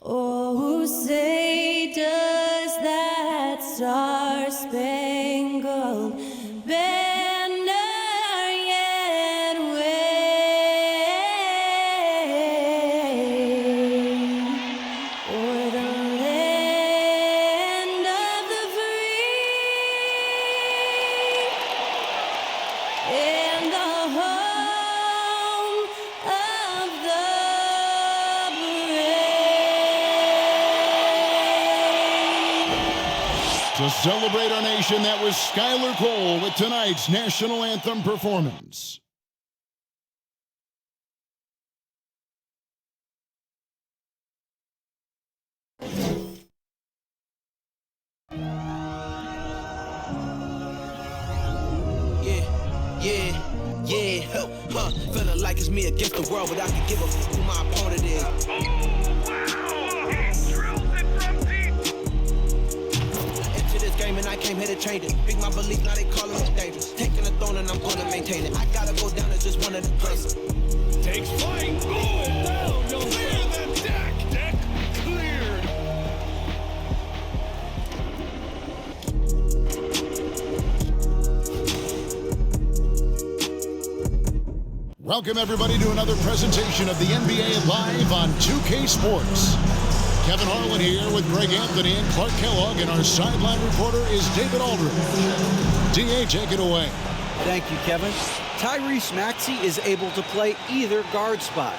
Oh, say does that star-spangled banner yet wave o'er the land of the free and the home of the To celebrate our nation, that was Skylar Cole with tonight's national anthem performance. Feeling like like it's me against the world, but I can give a f who my opponent is. Into this game and I came here to change it. Big my belief, now they calling it dangerous. Taking the throne and I'm gonna maintain it. I gotta go down as just one of the greatest. Takes flight, going down, clear the deck, cleared. Welcome, everybody, to another presentation of the NBA Live on 2K Sports. Kevin Harlan here with Greg Anthony and Clark Kellogg, and our sideline reporter is David Aldridge. D.A., take it away. Thank you, Kevin. Tyrese Maxey is able to play either guard spot.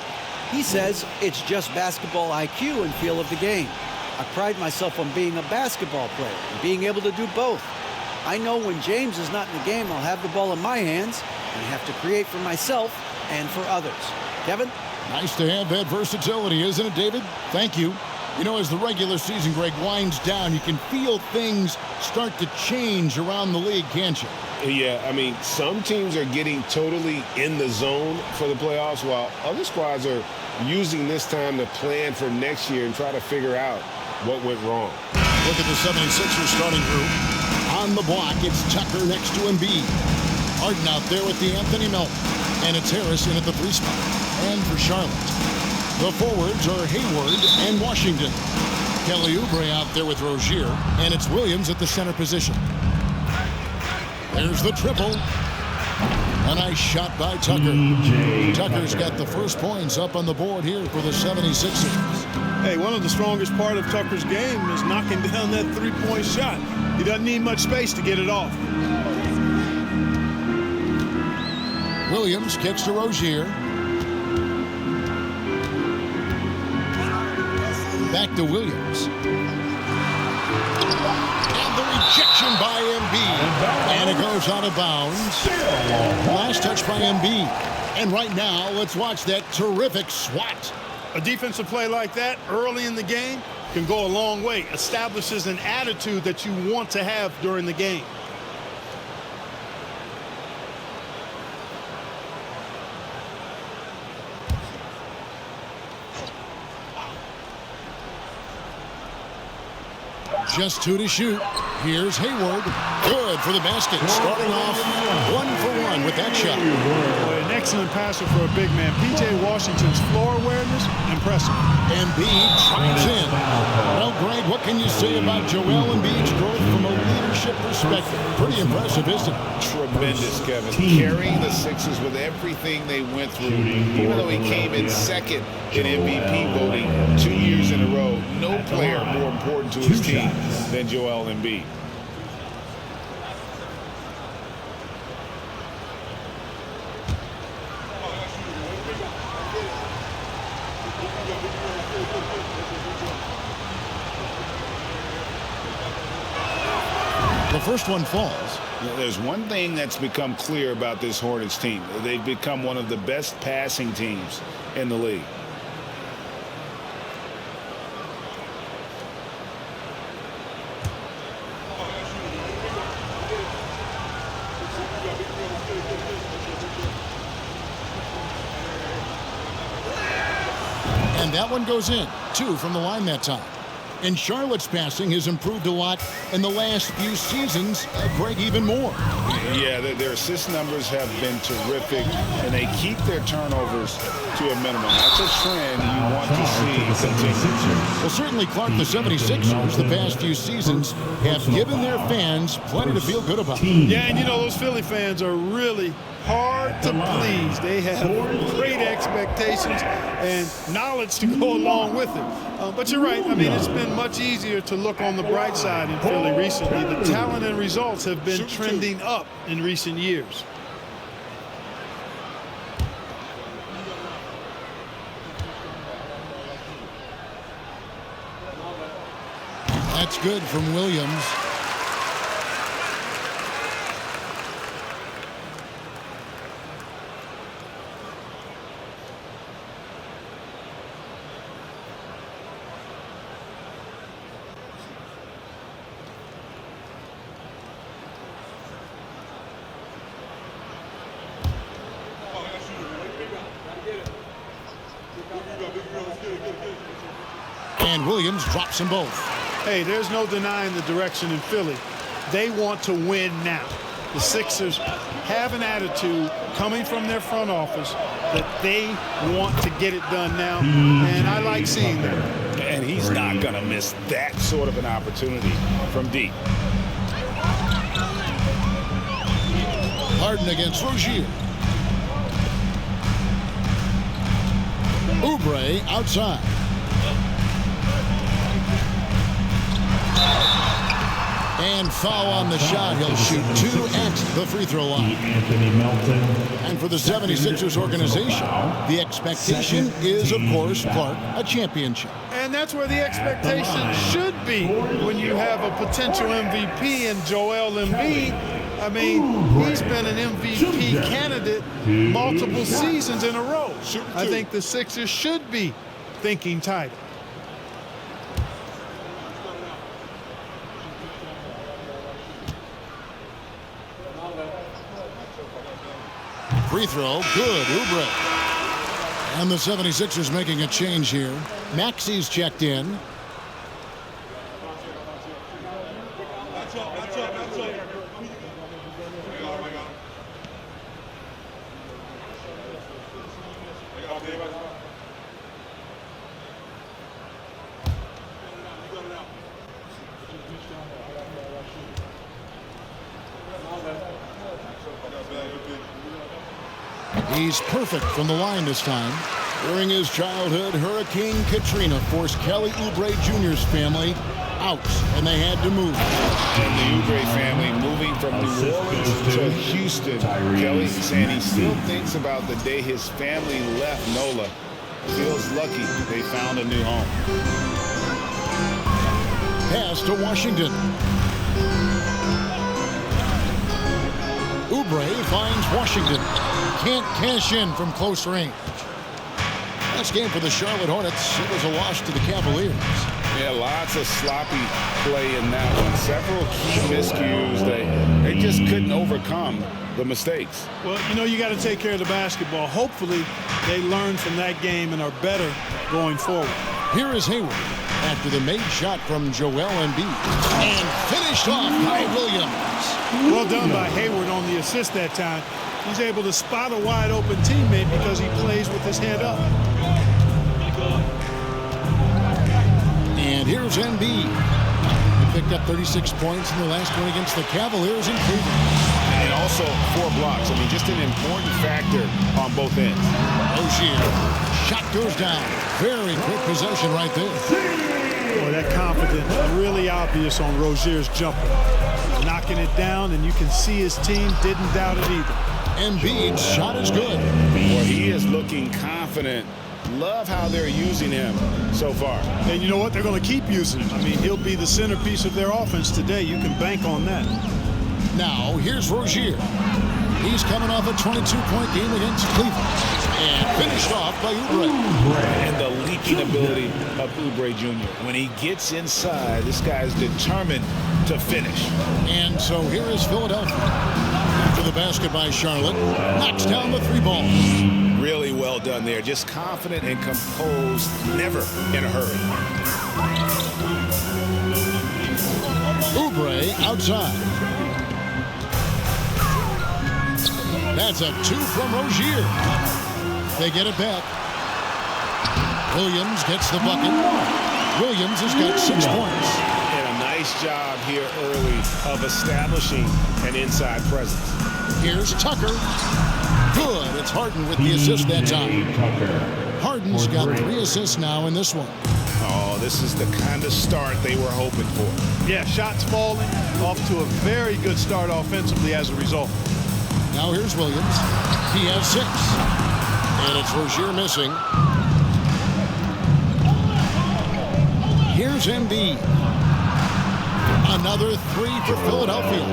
He says it's just basketball IQ and feel of the game. I pride myself on being a basketball player and being able to do both. I know when James is not in the game, I'll have the ball in my hands and have to create for myself and for others. Kevin? Nice to have that versatility, isn't it, David? Thank you. You know, as the regular season, Greg, winds down, you can feel things start to change around the league, can't you? Yeah, I mean, some teams are getting totally in the zone for the playoffs, while other squads are using this time to plan for next year and try to figure out what went wrong. Look at the 76ers starting group. On the block, it's Tucker next to Embiid. Harden out there with the Anthony Melton. And it's Harris in at the 3 spot. And for Charlotte, the forwards are Hayward and Washington. Kelly Oubre out there with Rozier. And it's Williams at the center position. There's the triple. A nice shot by Tucker. Tucker's got the first points up on the board here for the 76ers. Hey, one of the strongest part of Tucker's game is knocking down that three-point shot. He doesn't need much space to get it off. Williams kicks to Rozier. Back to Williams. And the rejection by Embiid. And it goes out of bounds. Last touch by Embiid. And right now, let's watch that terrific swat. A defensive play like that early in the game can go a long way. Establishes an attitude that you want to have during the game. Just 2 to shoot. Here's Hayward. Good for the basket. Starting off 1 for 1 with that shot. An excellent passer for a big man. P.J. Washington's floor awareness, impressive. Embiid drives in. Well, Greg, what can you say about Joel Embiid's growth from a leadership perspective? Pretty impressive, isn't it? Tremendous, Kevin. Carrying the Sixers with everything they went through, even though he came in second in MVP voting 2 years in a row. No player more important to his team than Joel Embiid. The first one falls. There's one thing that's become clear about this Hornets team. They've become one of the best passing teams in the league. And that one goes in. 2 from the line that time. And Charlotte's passing has improved a lot in the last few seasons. Greg, even more. Yeah, their assist numbers have been terrific, and they keep their turnovers to a minimum. That's a trend you want to see continue. Well, certainly, Clark, the 76ers the past few seasons have given their fans plenty to feel good about. Yeah, and you know, those Philly fans are really hard to please. They have great expectations and knowledge to go along with it. But you're right. I mean, it's been much easier to look on the bright side in Philly recently. The talent and results have been trending up in recent years. That's good from Williams. And Williams drops them both. Hey, there's no denying the direction in Philly. They want to win now. The Sixers have an attitude coming from their front office that they want to get it done now, and I like seeing that. And he's not going to miss that sort of an opportunity from deep. Harden against Rozier. Oubre outside. And foul on the shot. He'll shoot 2 at the free throw line. And for the 76ers organization, the expectation is, of course, Clark, a championship. And that's where the expectation should be when you have a potential MVP in Joel Embiid. I mean, he's been an MVP candidate multiple seasons in a row. I think the Sixers should be thinking title. Free throw, good, Oubre. And the 76ers making a change here. Maxi's checked in. He's perfect from the line this time. During his childhood, Hurricane Katrina forced Kelly Oubre Jr.'s family out, and they had to move. And the Oubre family moving from New Orleans to Houston. Kelly saying he still thinks about the day his family left NOLA. Feels lucky they found a new home. Pass to Washington. Oubre finds Washington. Can't cash in from close range. Last game for the Charlotte Hornets, it was a loss to the Cavaliers. Yeah, lots of sloppy play in that one. Several key miscues. They just couldn't overcome the mistakes. Well, you know, you got to take care of the basketball. Hopefully, they learn from that game and are better going forward. Here is Hayward after the made shot from Joel Embiid. And finished off by Williams. Well done by Hayward on the assist that time. He's able to spot a wide open teammate because he plays with his head up. And here's Embiid. He picked up 36 points in the last one against the Cavaliers in Cleveland. And also 4 blocks. I mean, just an important factor on both ends. Rozier. Shot goes down. Very quick possession right there. Boy, that confidence really obvious on Rozier's jumper. Knocking it down, and you can see his team didn't doubt it either. Embiid's shot is good. Boy, he is looking confident. Love how they're using him so far. And you know what? They're going to keep using him. I mean, he'll be the centerpiece of their offense today. You can bank on that. Now, here's Rozier. He's coming off a 22-point game against Cleveland. And finished off by Oubre. And the leaking ability of Oubre Jr. When he gets inside, this guy's determined to finish. And so here is Philadelphia. After the basket by Charlotte, knocks down the 3 ball. Really well done there. Just confident and composed, never in a hurry. Oubre outside. That's a 2 from Rozier. They get it back. Williams gets the bucket. Williams has got 6 points. And a nice job here early of establishing an inside presence. Here's Tucker. Good. It's Harden with the assist that time. Harden's got 3 assists now in this one. Oh, this is the kind of start they were hoping for. Yeah, shots falling, off to a very good start offensively as a result. Now here's Williams. He has 6. And it's Rozier missing. Here's Embiid. Another 3 for Philadelphia.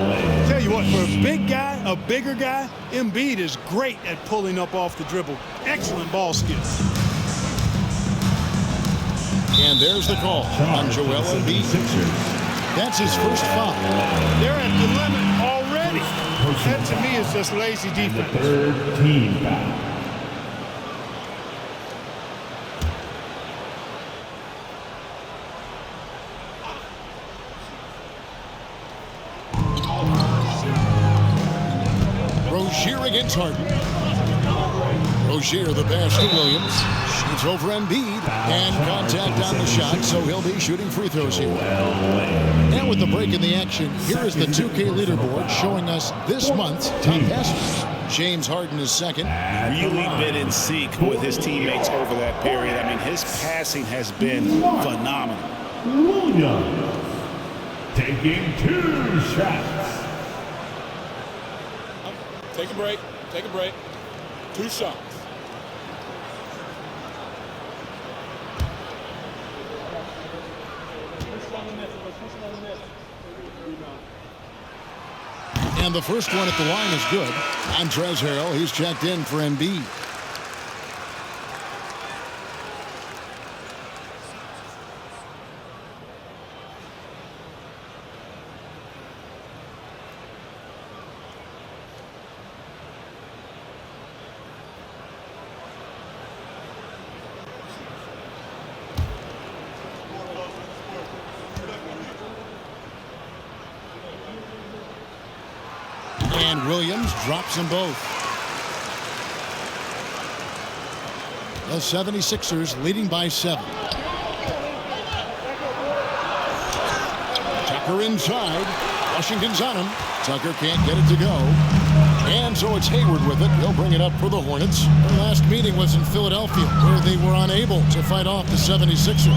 Tell you what, for a big guy, a bigger guy, Embiid is great at pulling up off the dribble. Excellent ball skills. And there's the call on Joel Embiid. That's his first foul. They're at the limit already. That to me is just lazy defense. Third team foul. Rozier against Harden. Rozier, the pass to Williams. Shoots over Embiid. And contact on the shot, so he'll be shooting free throws here. And with the break in the action, here is the 2K leaderboard showing us this month's top passers. James Harden is second. Really been in sync with his teammates over that period. I mean, his passing has been phenomenal. Williams taking 2 shots. Take a break. Take a break. 2 shots. And the first one at the line is good. Montrezl Harrell, he's checked in for Embiid. And Williams drops them both. The 76ers leading by 7. Tucker inside. Washington's on him. Tucker can't get it to go. And so it's Hayward with it. He'll bring it up for the Hornets. Their last meeting was in Philadelphia, where they were unable to fight off the 76ers.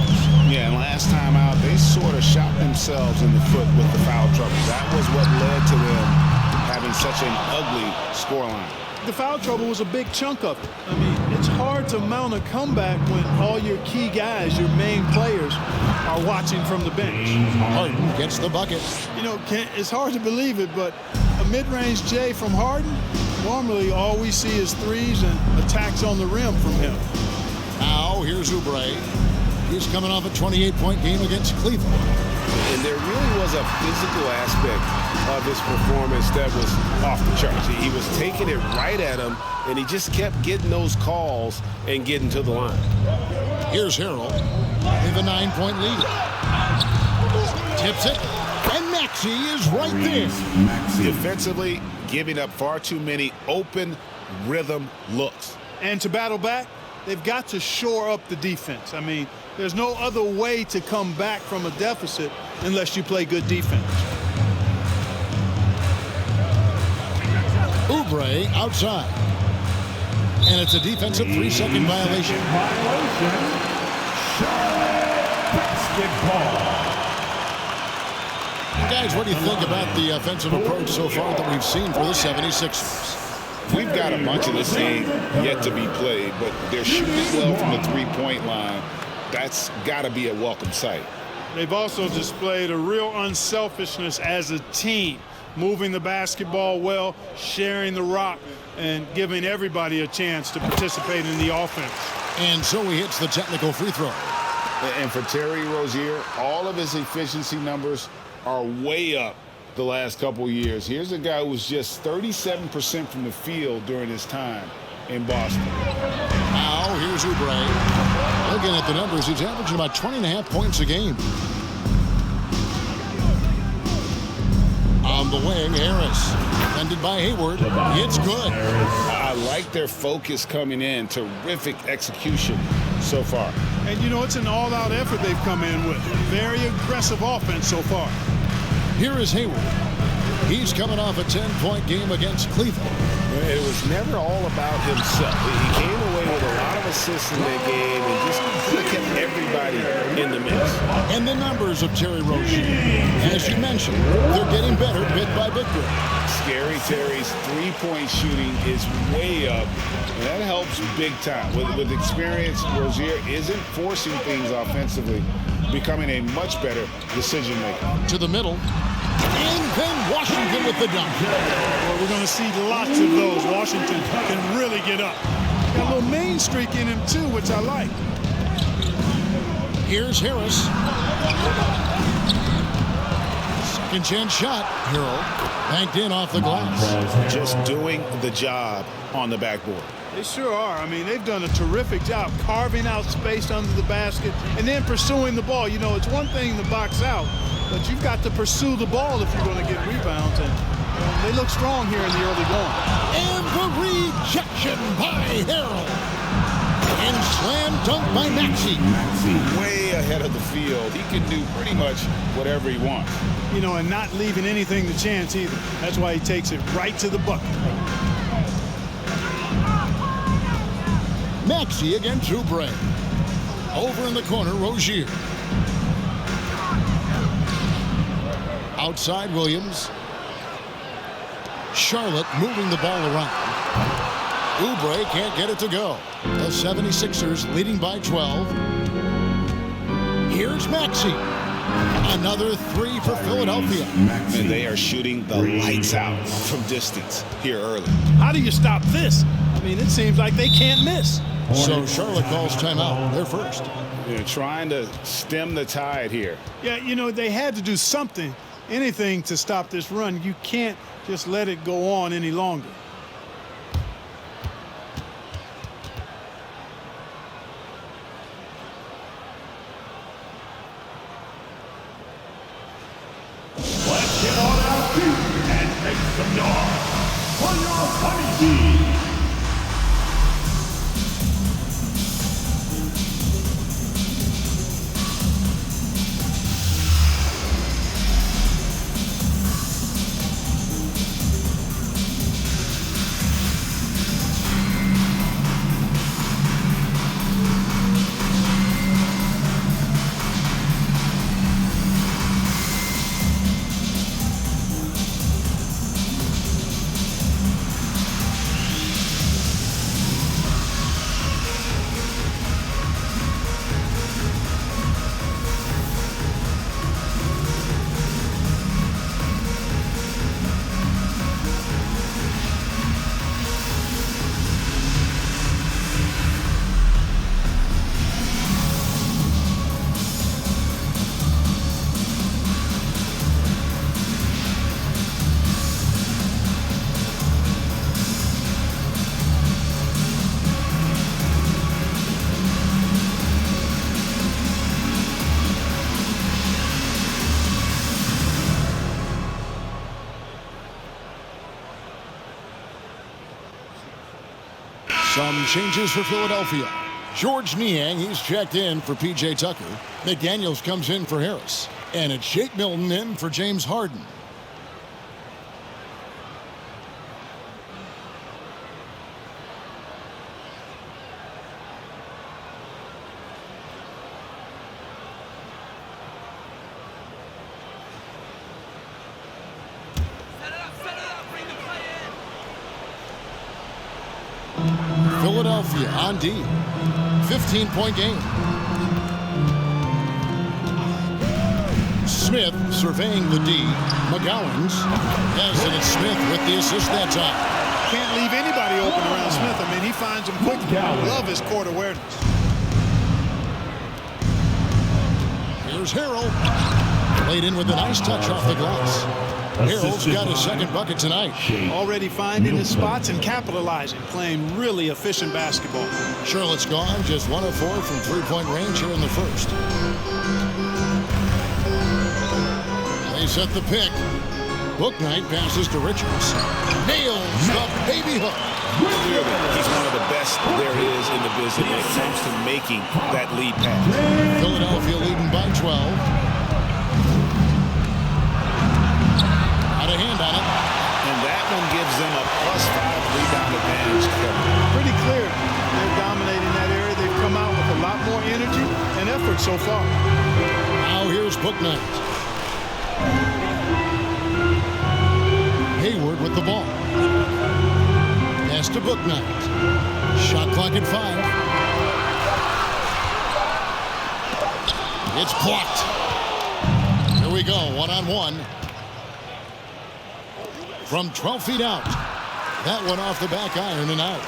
Yeah, and last time out, they sort of shot themselves in the foot with the foul trouble. That was what led to them having such an ugly scoreline. The foul trouble was a big chunk of it. I mean, it's hard to mount a comeback when all your key guys, your main players, are watching from the bench. Harden gets the bucket. You know, it's hard to believe it, but a mid-range J from Harden, normally all we see is threes and attacks on the rim from him. Now, here's Oubre. He's coming off a 28-point game against Cleveland. And there really was a physical aspect of his performance that was off the charts. He was taking it right at him, and he just kept getting those calls and getting to the line. Here's Harrell with a 9-point lead. Tips it, and Maxey is right there. Defensively, giving up far too many open rhythm looks. And to battle back, they've got to shore up the defense. I mean, there's no other way to come back from a deficit unless you play good defense. Oubre outside. And it's a defensive 3-second violation. Guys, what do you think about the offensive approach so far that we've seen for the 76ers? We've got a bunch of this game yet to be played, but they're shooting well from the three-point line. That's got to be a welcome sight. They've also displayed a real unselfishness as a team, moving the basketball well, sharing the rock, and giving everybody a chance to participate in the offense. And so he hits the technical free throw. And for Terry Rozier, all of his efficiency numbers are way up the last couple years. Here's a guy who was just 37% from the field during his time in Boston. Now, here's Oubre. Looking at the numbers, he's averaging about 20.5 points a game. On the wing, Harris. Defended by Hayward. It's good. I like their focus coming in. Terrific execution so far. And, you know, it's an all-out effort they've come in with. Very aggressive offense so far. Here is Hayward. He's coming off a 10-point game against Cleveland. It was never all about himself. He came away with a lot of assists in that game and just kept everybody in the mix. And the numbers of Terry Rozier, as you mentioned, they're getting better bit by bit. Scary Terry's three-point shooting is way up, and that helps big time. With experience, Rozier isn't forcing things offensively, becoming a much better decision maker. To the middle. And then Washington with the dunk. Well, we're going to see lots of those. Washington can really get up. Got a little main streak in him, too, which I like. Here's Harris. Second chance shot. Harrell banked in off the glass. Just doing the job on the backboard. They sure are. I mean, they've done a terrific job carving out space under the basket and then pursuing the ball. You know, it's one thing to box out, but you've got to pursue the ball if you're going to get rebounds. And They look strong here in the early going. And the rejection by Harrell. And slam dunk by Maxey. Way ahead of the field. He can do pretty much whatever he wants. You know, and not leaving anything to chance either. That's why he takes it right to the bucket. Maxey against Oubre. Over in the corner, Rozier. Outside Williams. Charlotte moving the ball around. Oubre can't get it to go. The 76ers leading by 12. Here's Maxey. Another three for Philadelphia. And they are shooting the lights out from distance here early. How do you stop this? I mean, it seems like they can't miss. So Charlotte calls timeout. They're first. They're trying to stem the tide here. Yeah, you know, they had to do something, anything to stop this run. You can't just let it go on any longer. Let's get on our feet and make some noise for your honeybee. Some changes for Philadelphia. George Niang, he's checked in for P.J. Tucker. McDaniels comes in for Harris. And it's Shake Milton in for James Harden. Philadelphia on D. 15-point game. Smith surveying the D. McGowan's has it. It's Smith with the assist that time. Can't leave anybody open around Smith. I mean, he finds them quickly. Love his court awareness. Here's Harrell. Played in with a nice touch off the glass. Harrell's got his second bucket tonight. Already finding his spots and capitalizing, playing really efficient basketball. Charlotte's gone just 1 of 4 from three-point range here in the first. They set the pick. Bouknight passes to Richards. Nails the baby hook. Clearly, he's one of the best there is in the business when it comes to making that lead pass. Philadelphia leading by 12. A hand on it. And that one gives them a +5 rebound advantage. Pretty clear. They're dominating that area. They've come out with a lot more energy and effort so far. Now here's Bouknight. Hayward with the ball. Pass to Bouknight. Shot clock at 5. It's blocked. Here we go, one-on-one. From 12 feet out. That one off the back iron and out.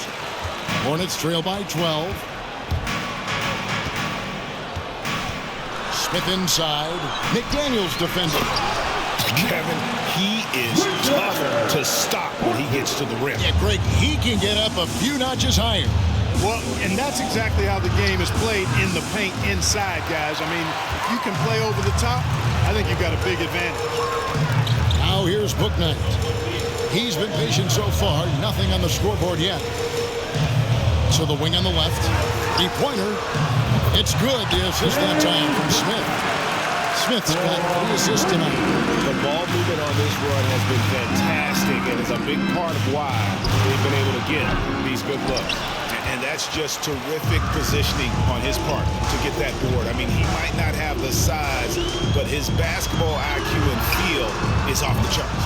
Hornets trail by 12. Smith inside. McDaniels defending. Kevin, he is tough to stop when he gets to the rim. Yeah, Greg, he can get up a few notches higher. Well, and that's exactly how the game is played in the paint inside, guys. I mean, if you can play over the top, I think you've got a big advantage. Now here's Bouknight. He's been patient so far. Nothing on the scoreboard yet. So the wing on the left. Three-pointer. It's good. The assist that time from Smith. Smith's got 3 assists tonight. The ball movement on this run has been fantastic, and it's a big part of why they've been able to get these good looks. And that's just terrific positioning on his part to get that board. I mean, he might not have the size, but his basketball IQ and feel is off the charts.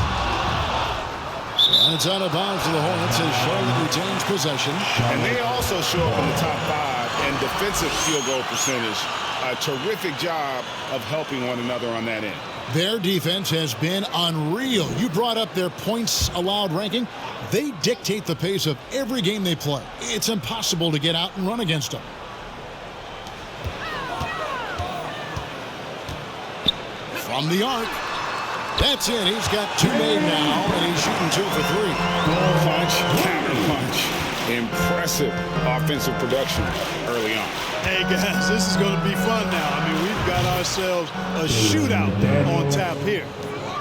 And it's out of bounds to the Hornets as Charlotte retains possession. And they also show up in the top 5 and defensive field goal percentage. A terrific job of helping one another on that end. Their defense has been unreal. You brought up their points allowed ranking. They dictate the pace of every game they play. It's impossible to get out and run against them. From the arc. That's it. He's got 2 made now, and he's shooting 2 for 3. Punch, counter punch. Impressive offensive production early on. Hey, guys, this is going to be fun now. I mean, we've got ourselves a shootout on tap here.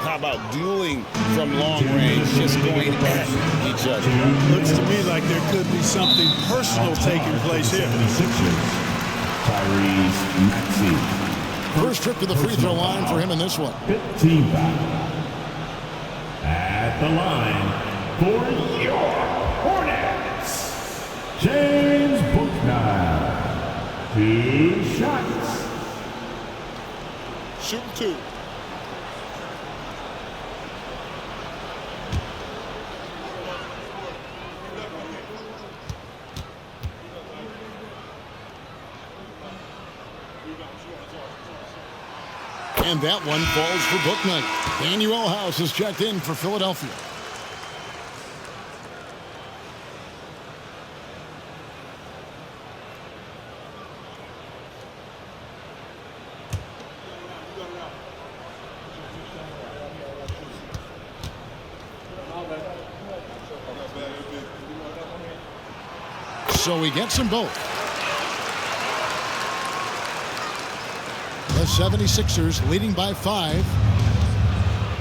How about dueling from long range, just going at each other? Looks to me like there could be something personal taking place here. First trip to the free throw line for him in this one. 15 foul. At the line for your Hornets, James Buckner. 2 shots. Shooting 2. And that one falls for Booknight. Daniel House is checked in for Philadelphia. So he gets them both. The 76ers leading by 5.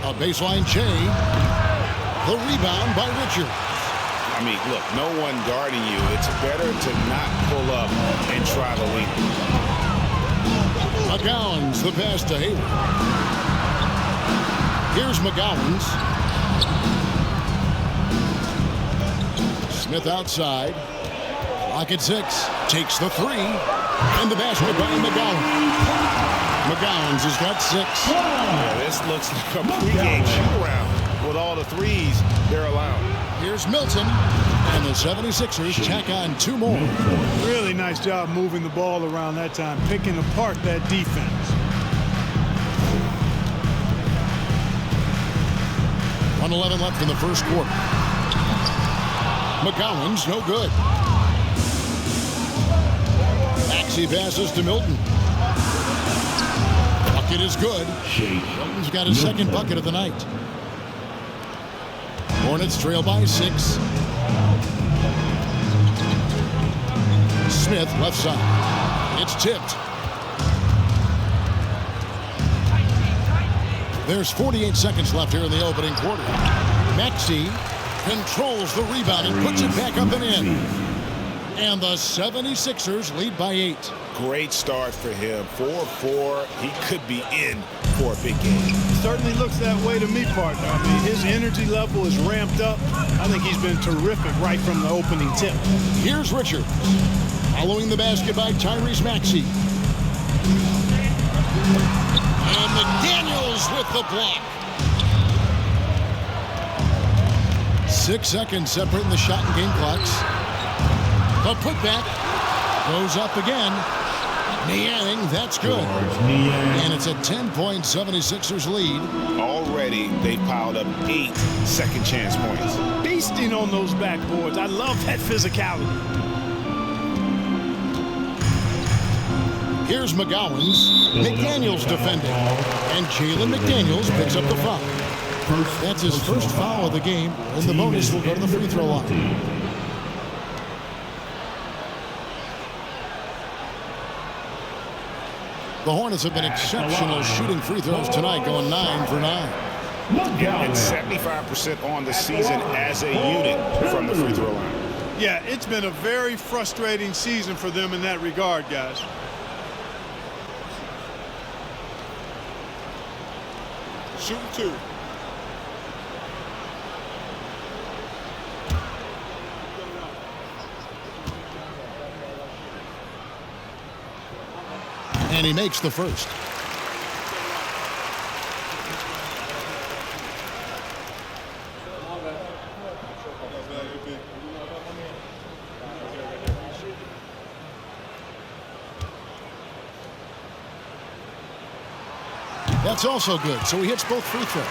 A baseline J. The rebound by Richard. I mean, look, no one guarding you. It's better to not pull up and try to lead. McGowan's the pass to Hayward. Here's McGowan's. Smith outside. Lock at 6. Takes the 3. And the basket by McGowan. McGowan's has got 6. Yeah, this looks like a pregame shoot-around with all the threes they're allowing. Here's Milton. And the 76ers tack on 2 more. Really nice job moving the ball around that time, picking apart that defense. 1:11 left in the first quarter. McGowan's no good. Maxey passes to Milton. Bucket is good. Milton's got his second bucket of the night. Hornets trail by 6. Smith left side. It's tipped. There's 48 seconds left here in the opening quarter. Maxey controls the rebound and puts it back up and in. And the 76ers lead by 8. Great start for him. 4-4. He could be in for a big game. Certainly looks that way to me, partner. I mean, his energy level is ramped up. I think he's been terrific right from the opening tip. Here's Richard. Following the basket by Tyrese Maxey. And McDaniels with the block. 6 seconds separating the shot and game clocks. The putback goes up again. Niang, that's good. And it's a 10-point 76ers lead. Already, they've piled up 8 second chance points. Beasting on those backboards. I love that physicality. Here's McGowan's. McDaniels defending. And Jalen McDaniels picks up the foul. That's his first foul of the game. And the bonus will go to the free throw line. The Hornets have been exceptional shooting free throws tonight, going 9 for 9. and 75% on the season as a unit from the free throw line. Yeah, it's been a very frustrating season for them in that regard, guys. Shooting 2. And he makes the first. That's also good, so he hits both free throws.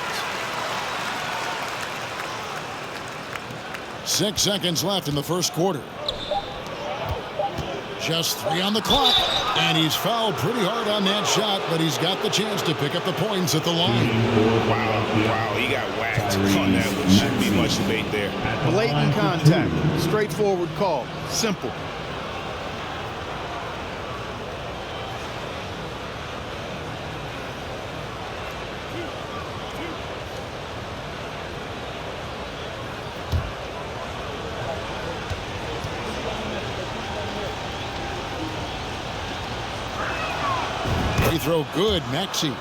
6 seconds left in the first quarter. Just 3 on the clock, and he's fouled pretty hard on that shot, but he's got the chance to pick up the points at the line. Wow, he got whacked on that one. Shouldn't be much debate there. Blatant contact, straightforward call, simple. Free throw good, Maxey.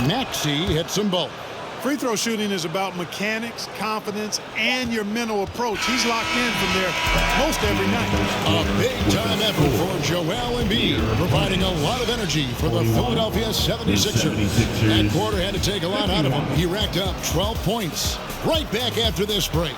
Maxey hits them both. Free throw shooting is about mechanics, confidence, and your mental approach. He's locked in from there most every night. A big-time effort for Joel Embiid, providing a lot of energy for the Philadelphia 76ers. That quarter had to take a lot out of him. He racked up 12 points. Right back after this break.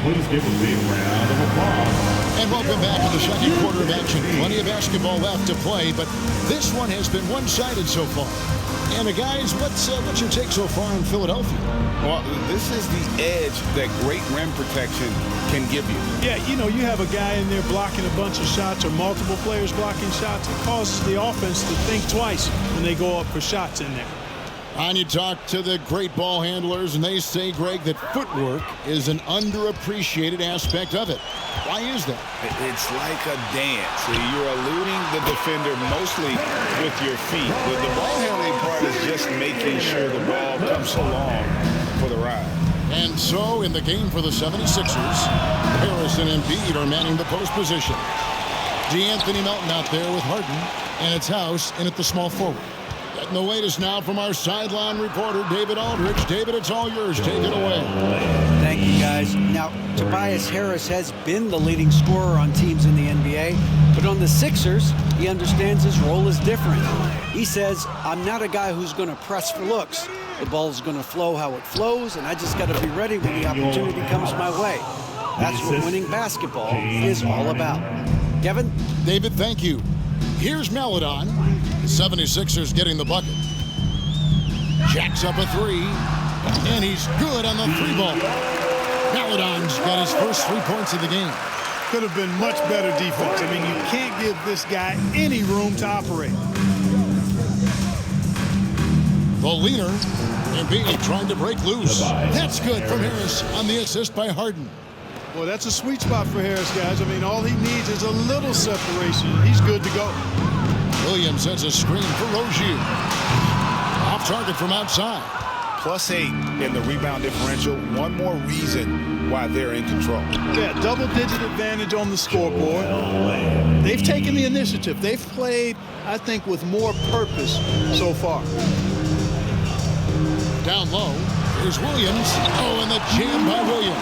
Please give a big round of applause. And welcome back to the second quarter of action. Plenty of basketball left to play, but this one has been one-sided so far. And guys, what's your take so far in Philadelphia? Well, this is the edge that great rim protection can give you. Yeah, you have a guy in there blocking a bunch of shots or multiple players blocking shots. It causes the offense to think twice when they go up for shots in there. And you talk to the great ball handlers, and they say, Greg, that footwork is an underappreciated aspect of it. Why is that? It's like a dance. You're eluding the defender mostly with your feet. The ball handling part is just making sure the ball comes along for the ride. And so, in the game for the 76ers, Harris and Embiid are manning the post position. DeAnthony Melton out there with Harden, and it's House in at the small forward. Getting the latest now from our sideline reporter, David Aldridge. David, it's all yours. Take it away. Thank you, guys. Now, Tobias Harris has been the leading scorer on teams in the NBA, but on the Sixers, he understands his role is different. He says, I'm not a guy who's going to press for looks. The ball's going to flow how it flows, and I just got to be ready when the opportunity comes my way. That's what winning basketball is all about. Kevin? David, thank you. Here's Meladon. 76ers getting the bucket. Jacks up a three, and he's good on the three ball. Meladon's got his first 3 points of the game. Could have been much better defense. I mean, you can't give this guy any room to operate. The leader, Embiid trying to break loose. That's good from Harris on the assist by Harden. Well, that's a sweet spot for Harris, guys. I mean, all he needs is a little separation. He's good to go. Williams sends a screen for Rozier. Off target from outside. +8 in the rebound differential. One more reason why they're in control. Yeah, double-digit advantage on the scoreboard. They've taken the initiative. They've played, I think, with more purpose so far. Down low, here's Williams. Oh, and the jam by Williams.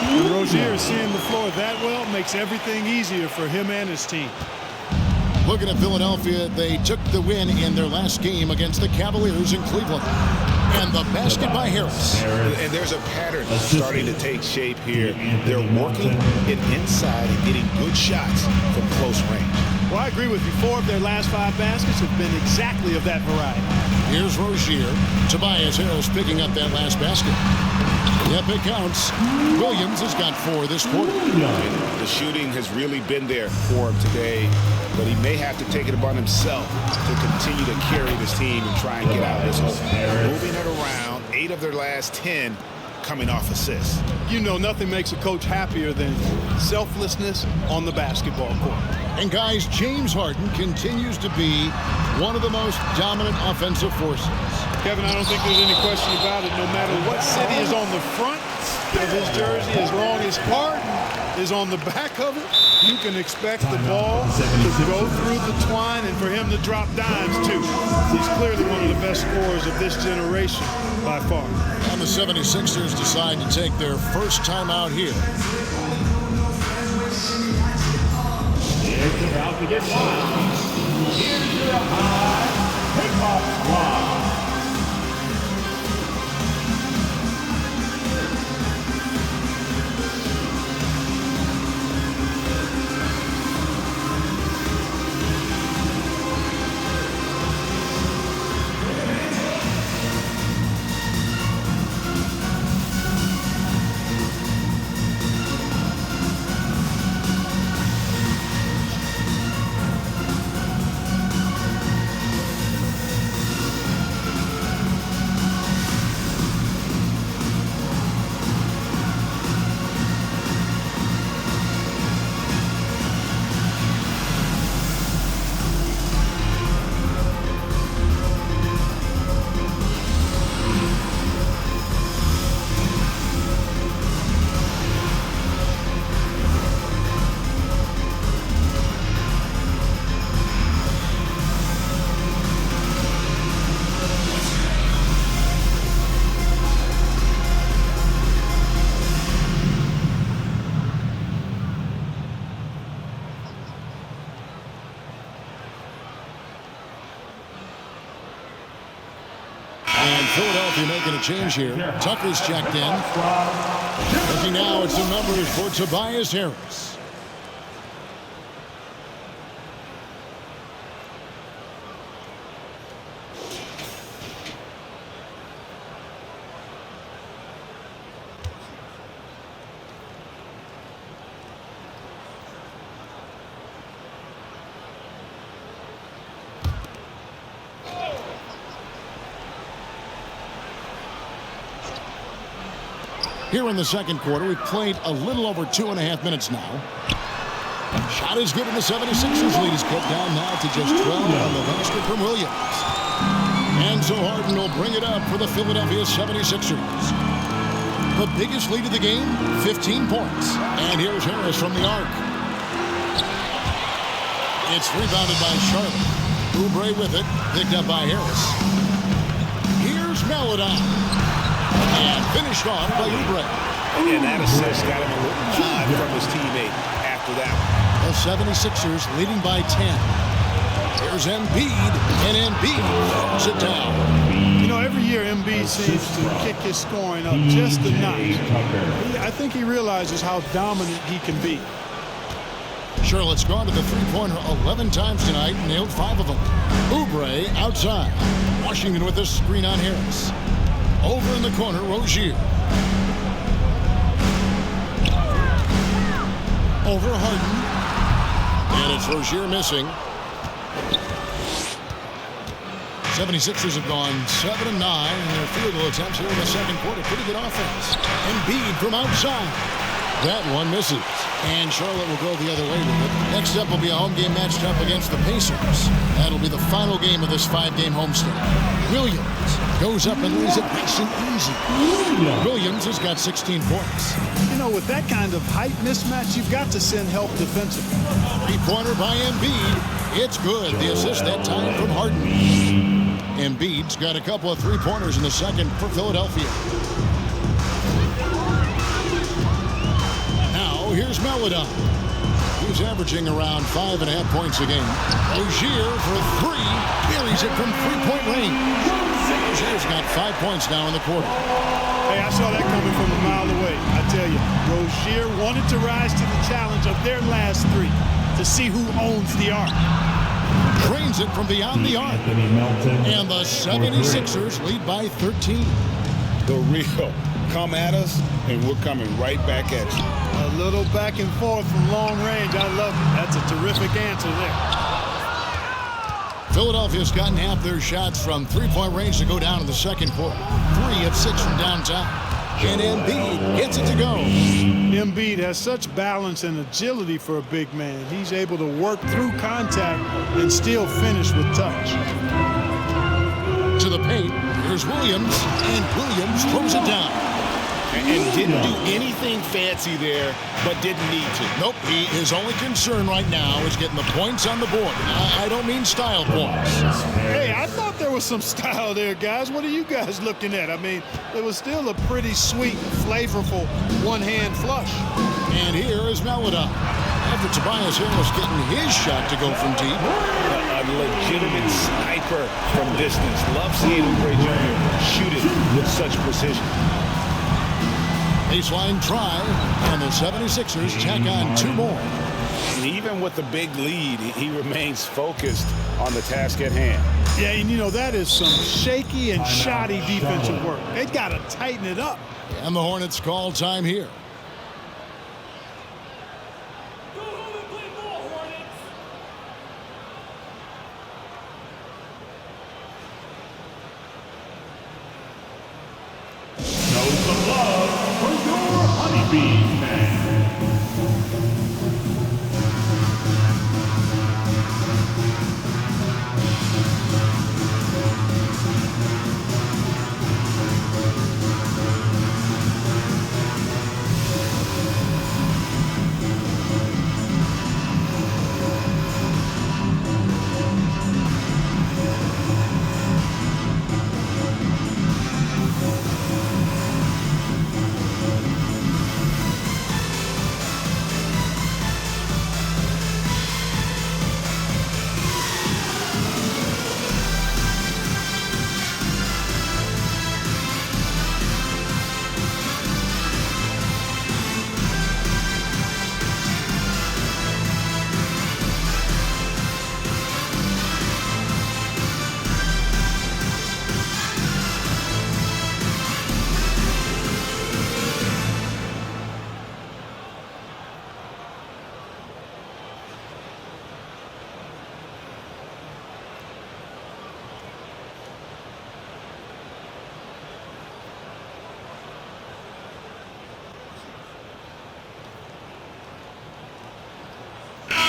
And Rozier seeing the floor that well makes everything easier for him and his team. Looking at Philadelphia, they took the win in their last game against the Cavaliers in Cleveland. And the basket by Harris. And there's a pattern starting to take shape here. They're working it inside and getting good shots from close range. Well, I agree with you. 4 of their last 5 baskets have been exactly of that variety. Here's Rozier. Tobias Harris picking up that last basket. Yep, it counts. Williams has got 4 this quarter. The shooting has really been there for him today, but he may have to take it upon himself to continue to carry this team and try and get out of this hole. Moving it around, 8 of their last 10 coming off assists. You know, nothing makes a coach happier than selflessness on the basketball court. And guys, James Harden continues to be one of the most dominant offensive forces. Kevin, I don't think there's any question about it. No matter what city is on the front of his jersey, as long as Harden is on the back of it, you can expect the ball to go through the twine and for him to drop dimes, too. He's clearly one of the best scorers of this generation by far. And the 76ers decide to take their first time out here. It's about to get wild. Here's your high hip-hop squad. And Philadelphia making a change here. Tucker's checked in. Looking now at some numbers for Tobias Harris. Here in the second quarter, we've played a little over 2.5 minutes now. Shot is good, and the 76ers lead is cut down now to just 12 on the basket from Williams. And so Harden will bring it up for the Philadelphia 76ers. The biggest lead of the game, 15 points. And here's Harris from the arc. It's rebounded by Charlotte. Oubre with it, picked up by Harris. Here's Melodon. And finished off by Oubre. And that assist got him a little nod from his teammate after that one. The 76ers leading by 10. There's Embiid, and Embiid throws it down. You know, every year Embiid seems to kick his scoring up just a notch. I think he realizes how dominant he can be. Charlotte's gone to the three-pointer 11 times tonight, nailed 5 of them. Oubre outside. Washington with a screen on Harris. Over in the corner, Rozier. Over Harden. And it's Rozier missing. 76ers have gone 7-9 in their field goal attempts here in the second quarter. Pretty good offense. Embiid from outside. That one misses. And Charlotte will go the other way with it. Next up will be a home game matched up against the Pacers. That'll be the final game of this 5-game homestand. Williams goes up and lays it nice and easy. Williams has got 16 points. You know, with that kind of height mismatch, you've got to send help defensively. Three-pointer by Embiid. It's good. The assist that time from Harden. Embiid's got a couple of three-pointers in the second for Philadelphia. Now, here's Melodon. He is averaging around 5.5 points a game. Rozier for three. Buries it from three-point range. Rozier's got 5 points now in the quarter. Hey, I saw that coming from a mile away. I tell you, Rozier wanted to rise to the challenge of their last three to see who owns the arc. Drains it from beyond the arc. And the 76ers lead by 13. The real. Come at us, and we're coming right back at you. A little back and forth from long range. I love it. That's a terrific answer there. Philadelphia's gotten half their shots from three-point range to go down in the second quarter. 3 of 6 from downtown. And Embiid gets it to go. Embiid has such balance and agility for a big man. He's able to work through contact and still finish with touch. To the paint, here's Williams, and Williams throws it down. And didn't do anything fancy there, but didn't need to. Nope, his only concern right now is getting the points on the board. I don't mean style points. Hey, I thought there was some style there, guys. What are you guys looking at? I mean, it was still a pretty sweet, flavorful one-hand flush. And here is Melodon. After Tobias Harris getting his shot to go from deep. A legitimate sniper from distance. Love seeing Oubre Jr. shoot it with such precision. Baseline try, and the 76ers tack on 2 more. And even with the big lead, he remains focused on the task at hand. Yeah, and you know, that is some shaky and shoddy defensive work. They got to tighten it up. And the Hornets call time here. Show some love for your Honeybees man.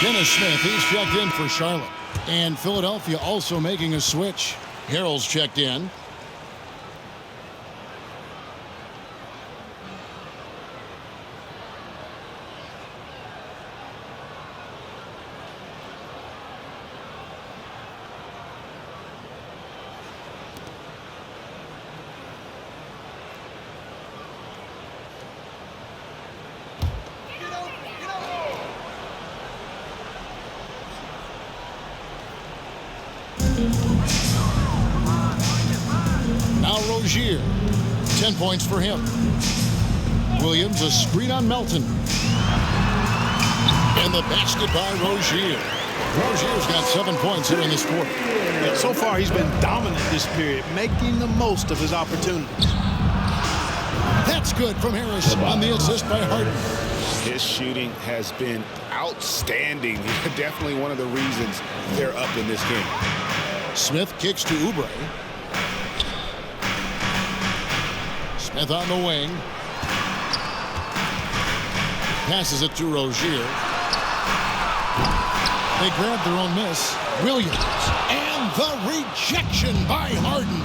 Dennis Smith, he's checked in for Charlotte. And Philadelphia also making a switch. Harrell's checked in. Now Rozier, 10 points for him. Williams, a screen on Melton. And the basket by Rozier. Rozier's got 7 points here in this quarter. Yeah, so far, he's been dominant this period, making the most of his opportunities. That's good from Harris on the assist by Harden. His shooting has been outstanding. Definitely one of the reasons they're up in this game. Smith kicks to Oubre. Smith on the wing. Passes it to Rozier. They grab their own miss. Williams. And the rejection by Harden.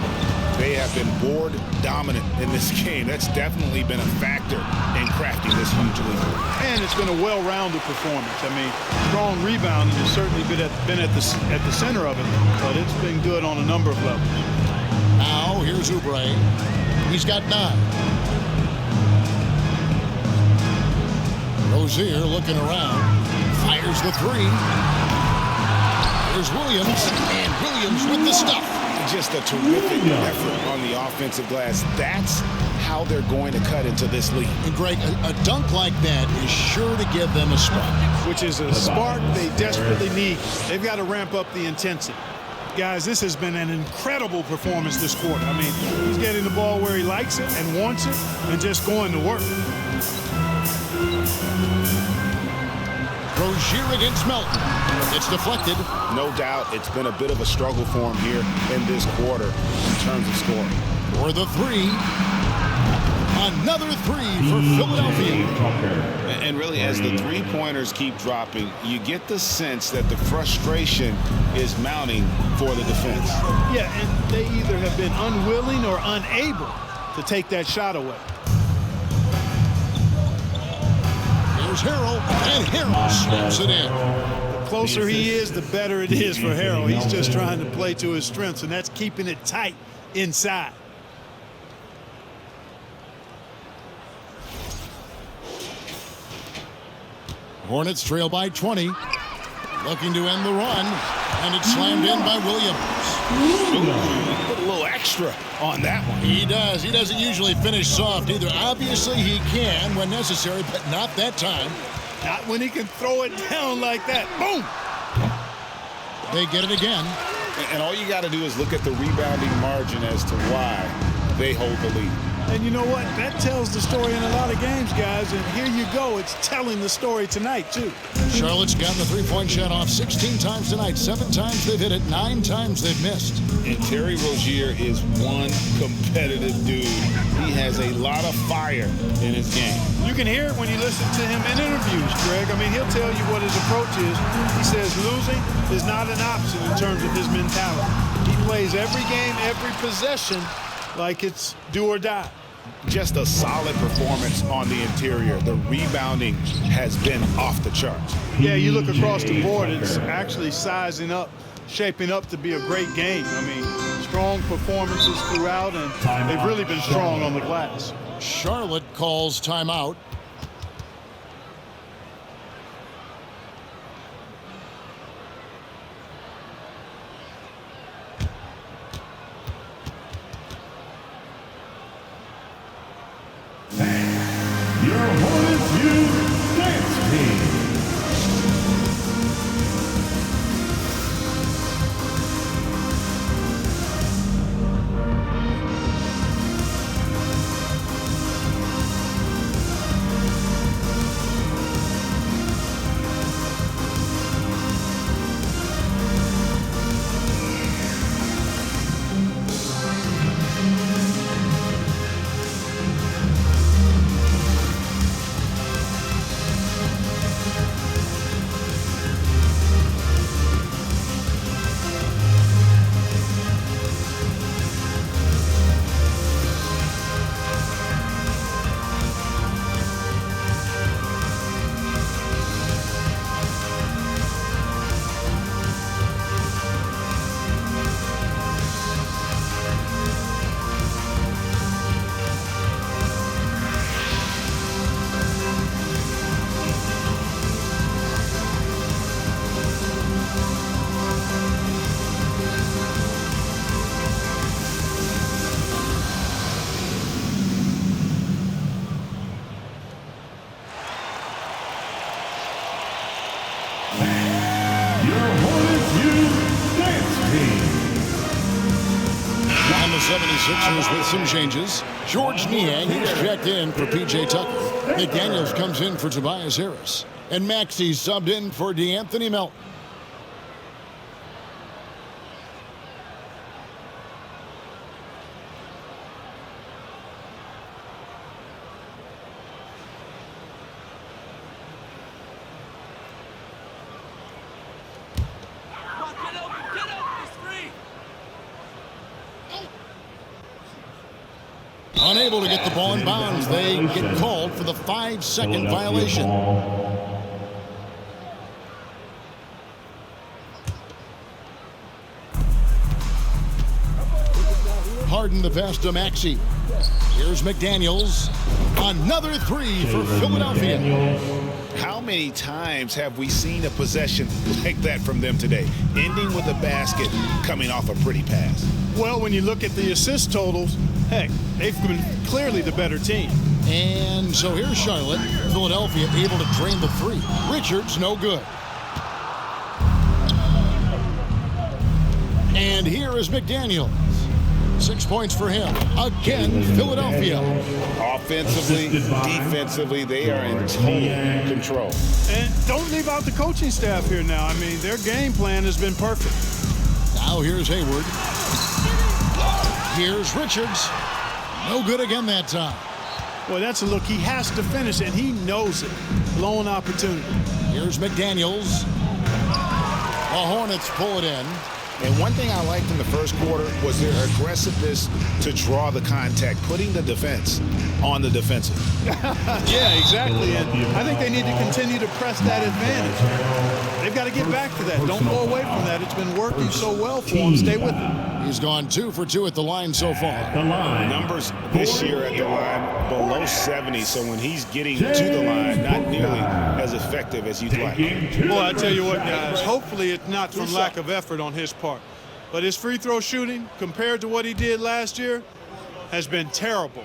They have been board dominant in this game. That's definitely been a factor in crafting this huge lead. And it's been a well-rounded performance. I mean, strong rebounding has certainly been at the center of it, but it's been good on a number of levels. Now here's Oubre. He's got 9. Rozier looking around. Fires the three. Here's Williams, and Williams with the stuff. Just a terrific effort on the offensive glass. That's how they're going to cut into this lead. And Greg, a dunk like that is sure to give them a spark. Which is a spark they desperately need. They've got to ramp up the intensity. Guys, this has been an incredible performance this quarter. I mean, he's getting the ball where he likes it and wants it and just going to work. Rozier against Melton. It's deflected. No doubt it's been a bit of a struggle for him here in this quarter in terms of scoring. For the three. Another three for Philadelphia. And really, as the three-pointers keep dropping, you get the sense that the frustration is mounting for the defense. Yeah, and they either have been unwilling or unable to take that shot away. Here's Harrell, and Harrell slaps it in. The closer he is, the better it is for Harrell. He's just trying to play to his strengths, and that's keeping it tight inside. Hornets trail by 20. Looking to end the run, and it's slammed in by Williams. Ooh, put a little extra on that one. He does. He doesn't usually finish soft either. Obviously, he can when necessary, but not that time. Not when he can throw it down like that. Boom! They get it again. And all you got to do is look at the rebounding margin as to why they hold the lead. And you know what? That tells the story in a lot of games, guys. And here you go. It's telling the story tonight, too. Charlotte's gotten the three-point shot off 16 times tonight. 7 times they've hit it. 9 times they've missed. And Terry Rozier is one competitive dude. He has a lot of fire in his game. You can hear it when you listen to him in interviews, Greg. I mean, he'll tell you what his approach is. He says losing is not an option in terms of his mentality. He plays every game, every possession like it's do or die. Just a solid performance on the interior. The rebounding has been off the charts. Yeah, you look across the board, it's actually sizing up, shaping up to be a great game. I mean, strong performances throughout, and they've really been strong on the glass. Charlotte calls timeout. Your Hornets Youth Dance Team. And the 76ers with some changes. George Niang, he's checked in for P.J. Tucker. McDaniels comes in for Tobias Harris. And Maxey subbed in for DeAnthony Melton. Unable to get the ball in bounds. They get called for the 5-second violation. Harden the pass to Maxey. Here's McDaniels. Another three for Philadelphia. How many times have we seen a possession like that from them today, ending with a basket coming off a pretty pass? Well, when you look at the assist totals, heck, they've been clearly the better team. And so here's Charlotte. Philadelphia able to drain the three. Richards, no good. And here is McDaniels. 6 points for him. Again, Philadelphia. Offensively, defensively, they are in total control. And don't leave out the coaching staff here now. I mean, their game plan has been perfect. Now here's Hayward. Here's Richards. No good again that time. Well, that's a look. He has to finish, and he knows it. Blown opportunity. Here's McDaniels. The Hornets pull it in. And one thing I liked in the first quarter was their aggressiveness to draw the contact, putting the defense on the defensive. Yeah, exactly. And I think they need to continue to press that advantage. They've got to get back to that. Don't go away from that. It's been working so well for them. Stay with it. He's gone 2 for 2 at the line so far. Numbers this year at the line below 70, so when he's getting to the line, not nearly as effective as you'd like. Well, I tell you what, guys, hopefully it's not from lack of effort on his part. But his free throw shooting, compared to what he did last year, has been terrible.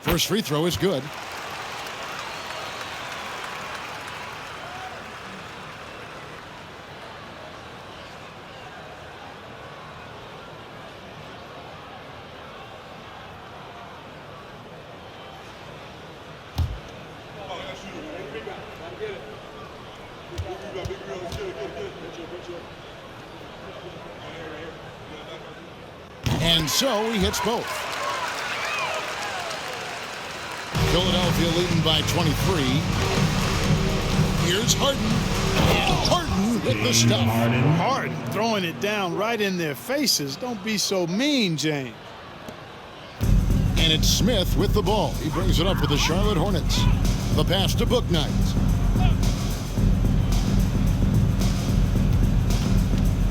First free throw is good. And so he hits both. Philadelphia leading by 23. Here's Harden. And Harden with the stuff. Harden throwing it down right in their faces. Don't be so mean, James. And it's Smith with the ball. He brings it up for the Charlotte Hornets. The pass to Bouknight.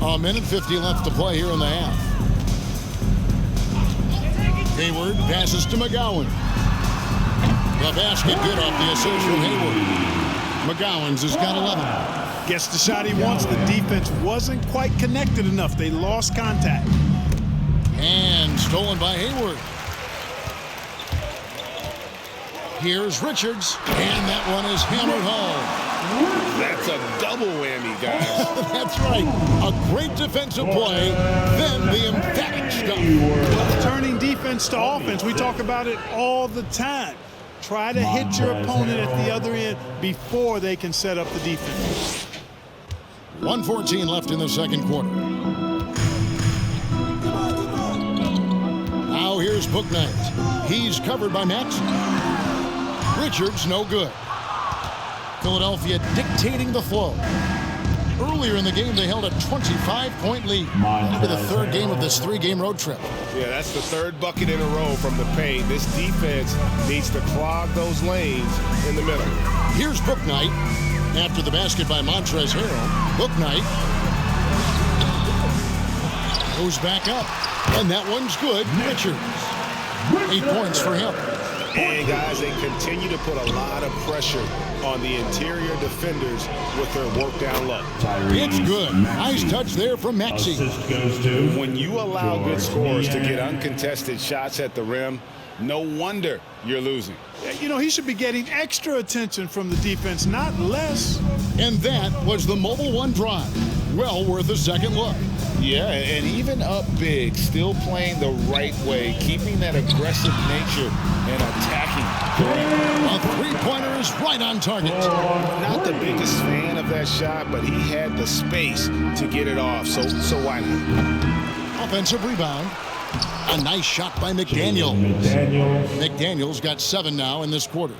A minute 50 left to play here in the half. Hayward passes to McGowan. The basket good off the assist from Hayward. McGowan's has got 11. Gets the shot he wants. The defense wasn't quite connected enough. They lost contact. And stolen by Hayward. Here's Richards. And that one is hammered home. That's a double whammy, guys. That's right. A great defensive play, then the emphatic stuff. Turning defense to offense. We talk about it all the time. Try to hit your opponent at the other end before they can set up the defense. 1:14 left in the second quarter. Now here's Bouknight. He's covered by Maxey. Richards, no good. Philadelphia dictating the flow. Earlier in the game, they held a 25-point lead. That'll be the third game of this 3-game road trip. Yeah, that's the third bucket in a row from the paint. This defense needs to clog those lanes in the middle. Here's Bouknight. After the basket by Montrezl Harrell, Bouknight goes back up. And that one's good. Richards. 8 points for him. And, guys, they continue to put a lot of pressure on the interior defenders with their work down low. It's good. Nice touch there from Maxey. When you allow good scorers to get uncontested shots at the rim, no wonder you're losing. You know, he should be getting extra attention from the defense, not less. And that was the Mobile One drive. Well worth a second look. Yeah, and even up big, still playing the right way, keeping that aggressive nature and attacking. A three-pointer is right on target. Not the biggest fan of that shot, but he had the space to get it off, so why not? Offensive rebound. A nice shot by McDaniels. McDaniels got 7 now in this quarter.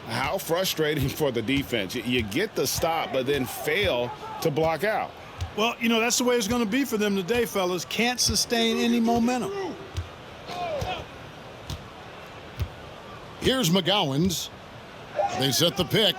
How frustrating for the defense. You get the stop, but then fail to block out. Well, you know, that's the way it's going to be for them today, fellas. Can't sustain any momentum. Here's McGowan's. They set the pick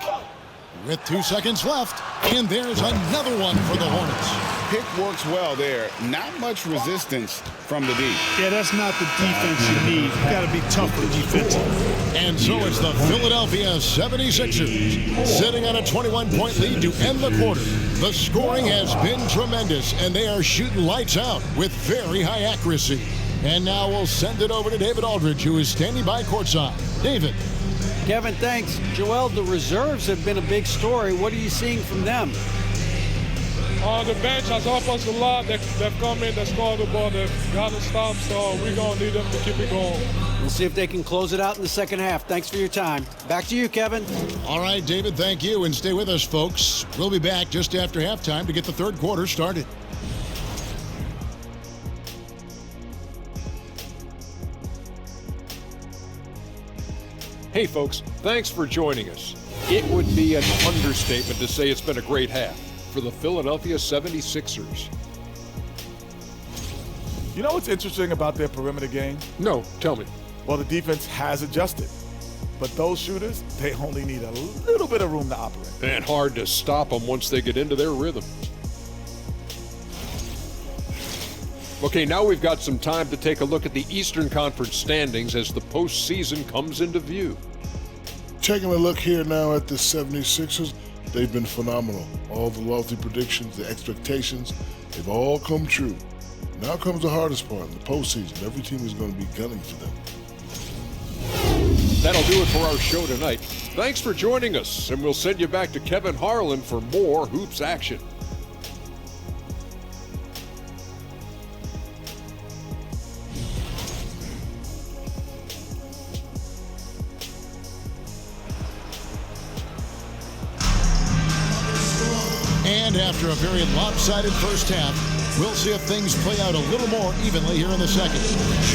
with 2 seconds left. And there's another one for the Hornets. pick works well there. Not much resistance from the D. Yeah, that's not the defense you need. You got to be tougher defensively. And so it's the Philadelphia 76ers sitting on a 21-point lead to end the quarter. The scoring has been tremendous, and they are shooting lights out with very high accuracy. And now we'll send it over to David Aldridge, who is standing by courtside. David. Kevin, thanks. Joel, the reserves have been a big story. What are you seeing from them? On the bench has helped us a lot. They've come in, they scored the ball, they've got to stop, so we're going to need them to keep it going. We'll see if they can close it out in the second half. Thanks for your time. Back to you, Kevin. All right, David, thank you, and stay with us, folks. We'll be back just after halftime to get the third quarter started. Hey, folks, thanks for joining us. It would be an understatement to say it's been a great half for the Philadelphia 76ers. You know what's interesting about their perimeter game? No, tell me. Well, the defense has adjusted. But those shooters, they only need a little bit of room to operate. And hard to stop them once they get into their rhythm. Okay, now we've got some time to take a look at the Eastern Conference standings as the postseason comes into view. Taking a look here now at the 76ers, they've been phenomenal. All the lofty predictions, the expectations, they've all come true. Now comes the hardest part, the postseason. Every team is going to be gunning for them. That'll do it for our show tonight. Thanks for joining us, and we'll send you back to Kevin Harlan for more Hoops action. And after a very lopsided first half, we'll see if things play out a little more evenly here in the second.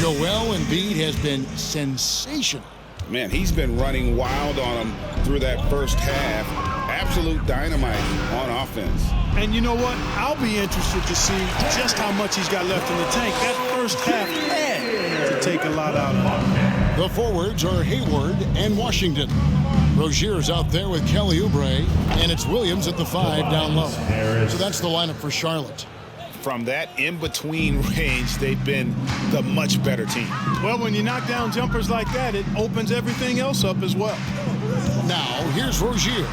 Joel Embiid has been sensational. Man, he's been running wild on him through that first half. Absolute dynamite on offense. And you know what? I'll be interested to see just how much he's got left in the tank. That first half had to take a lot out of him. The forwards are Hayward and Washington. Rozier's out there with Kelly Oubre, and it's Williams at the 5 down low. So that's the lineup for Charlotte. From that in-between range, they've been the much better team. Well, when you knock down jumpers like that, it opens everything else up as well. Now, here's Rozier.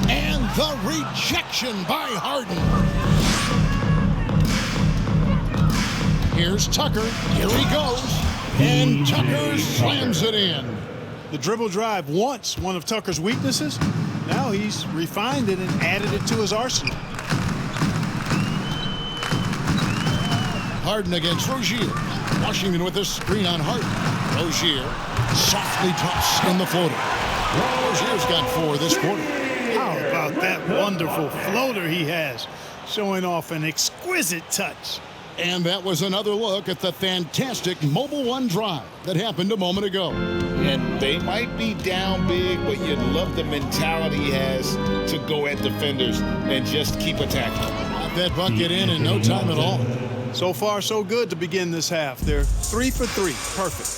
And the rejection by Harden. Here's Tucker. Here he goes. And Tucker slams it in. The dribble drive once one of Tucker's weaknesses. Now he's refined it and added it to his arsenal. Harden against Rozier. Washington with a screen on Harden. Rozier softly drops in the floater. Rozier's got 4 this quarter. How about that wonderful floater he has, showing off an exquisite touch. And that was another look at the fantastic Mobile One drive that happened a moment ago. And they might be down big, but you love the mentality he has to go at defenders and just keep attacking. Got that bucket in no time at all. So far, so good to begin this half. They're 3 for 3. Perfect.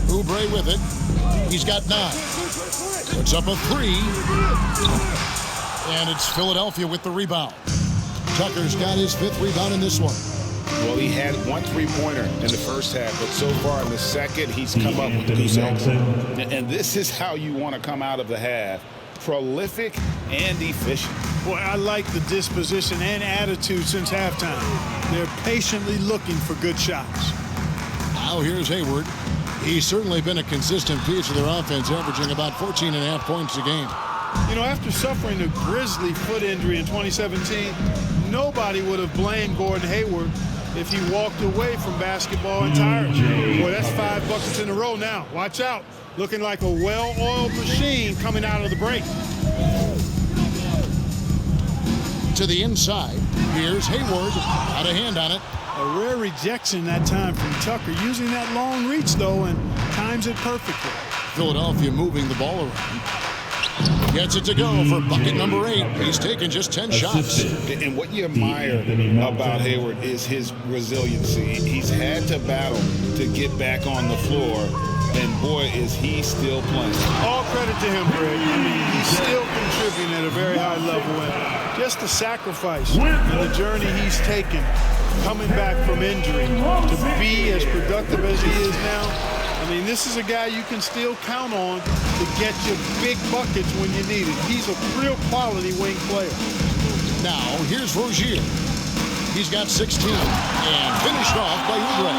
Oubre with it. He's got 9. Puts up a 3. And it's Philadelphia with the rebound. Tucker's got his 5th rebound in this one. Well, he had 1 3-pointer in the first half, but so far in the second, he's come up with 2 And this is how you want to come out of the half. Prolific and efficient. Boy, I like the disposition and attitude since halftime. They're patiently looking for good shots. Now here's Hayward. He's certainly been a consistent piece of their offense, averaging about 14.5 points a game. You know, after suffering a grisly foot injury in 2017, nobody would have blamed Gordon Hayward if he walked away from basketball entirely. Boy, that's 5 buckets in a row now. Watch out. Looking like a well-oiled machine coming out of the break. To the inside. Here's Hayward. Out of hand on it. A rare rejection that time from Tucker, using that long reach, though, and times it perfectly. Philadelphia moving the ball around. Gets it to go for bucket number 8. He's taken just 10 shots. And what you admire about Hayward is his resiliency. He's had to battle to get back on the floor, and boy, is he still playing. All credit to him, Greg. I mean, he's still contributing at a very high level, and just the sacrifice and the journey he's taken coming back from injury to be as productive as he is now. I mean, this is a guy you can still count on to get you big buckets when you need it. He's a real quality wing player. Now, here's Rozier. He's got 16 and finished off by Oubre.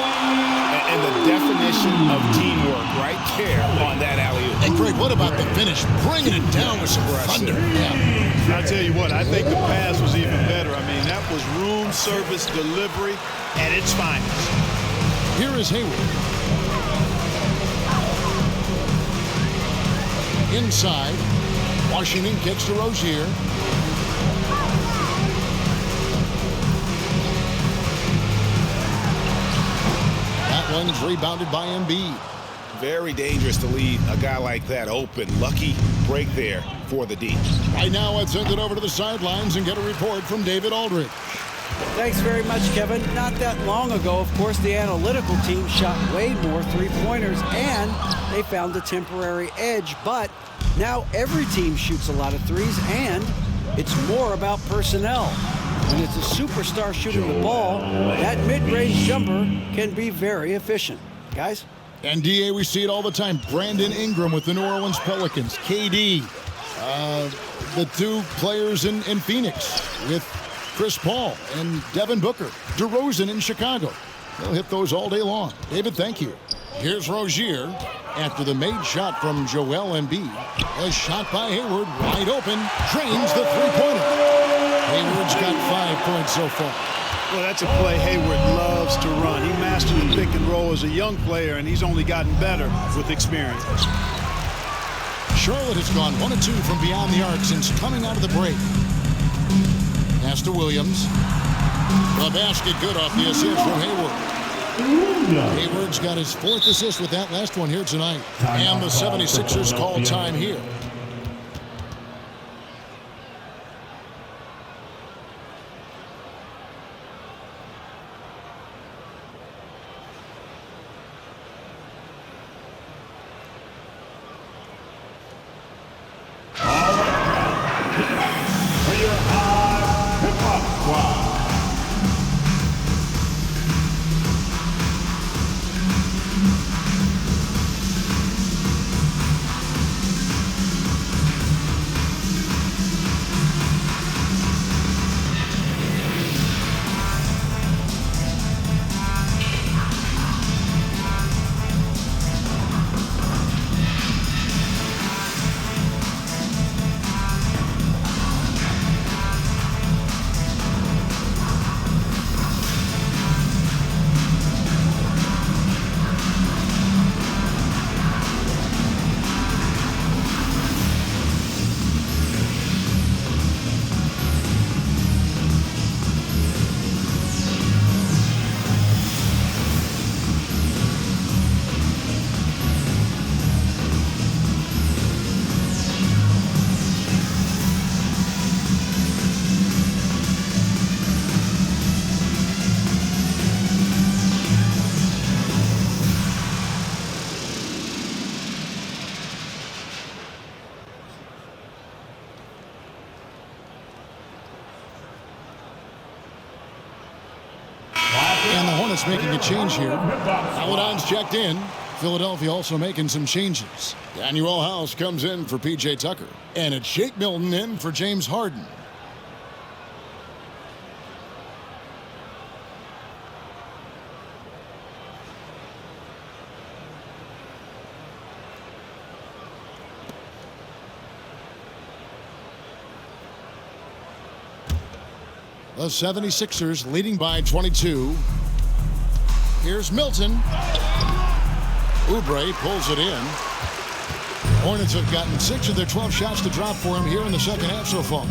And the definition of teamwork right there on that alley-oop. And Greg, what about the finish? Bringing it down with some thunder. Yeah. I tell you what, I think the pass was even better. I mean, that was room service delivery at its finest. Here is Hayward. Inside, Washington kicks to Rozier. That one's rebounded by Embiid. Very dangerous to leave a guy like that open. Lucky break there for the D. Right now, let's send it over to the sidelines and get a report from David Aldridge. Thanks very much, Kevin. Not that long ago, of course, the analytical team shot way more three-pointers, and they found a temporary edge. But now every team shoots a lot of threes, and it's more about personnel. When it's a superstar shooting the ball, that mid-range jumper can be very efficient. Guys? And, DA, we see it all the time. Brandon Ingram with the New Orleans Pelicans. KD, the two players in Phoenix with Chris Paul and Devin Booker. DeRozan in Chicago. They'll hit those all day long. David, thank you. Here's Rozier after the made shot from Joel Embiid. A shot by Hayward, wide open, drains the three-pointer. Hayward's got 5 points so far. Well, that's a play Hayward loves to run. He mastered the pick and roll as a young player, and he's only gotten better with experience. Charlotte has gone 1 of 2 from beyond the arc since coming out of the break. Pass to Williams. The basket good off the assist from Hayward. Hayward's got his 4th assist with that last one here tonight. And the 76ers call time here. And the Hornets making a change here. Paladon's checked in. Philadelphia also making some changes. Daniel House comes in for P.J. Tucker. And it's Shake Milton in for James Harden. The 76ers leading by 22. Here's Milton. Oubre pulls it in. Hornets have gotten 6 of their 12 shots to drop for him here in the second half so far.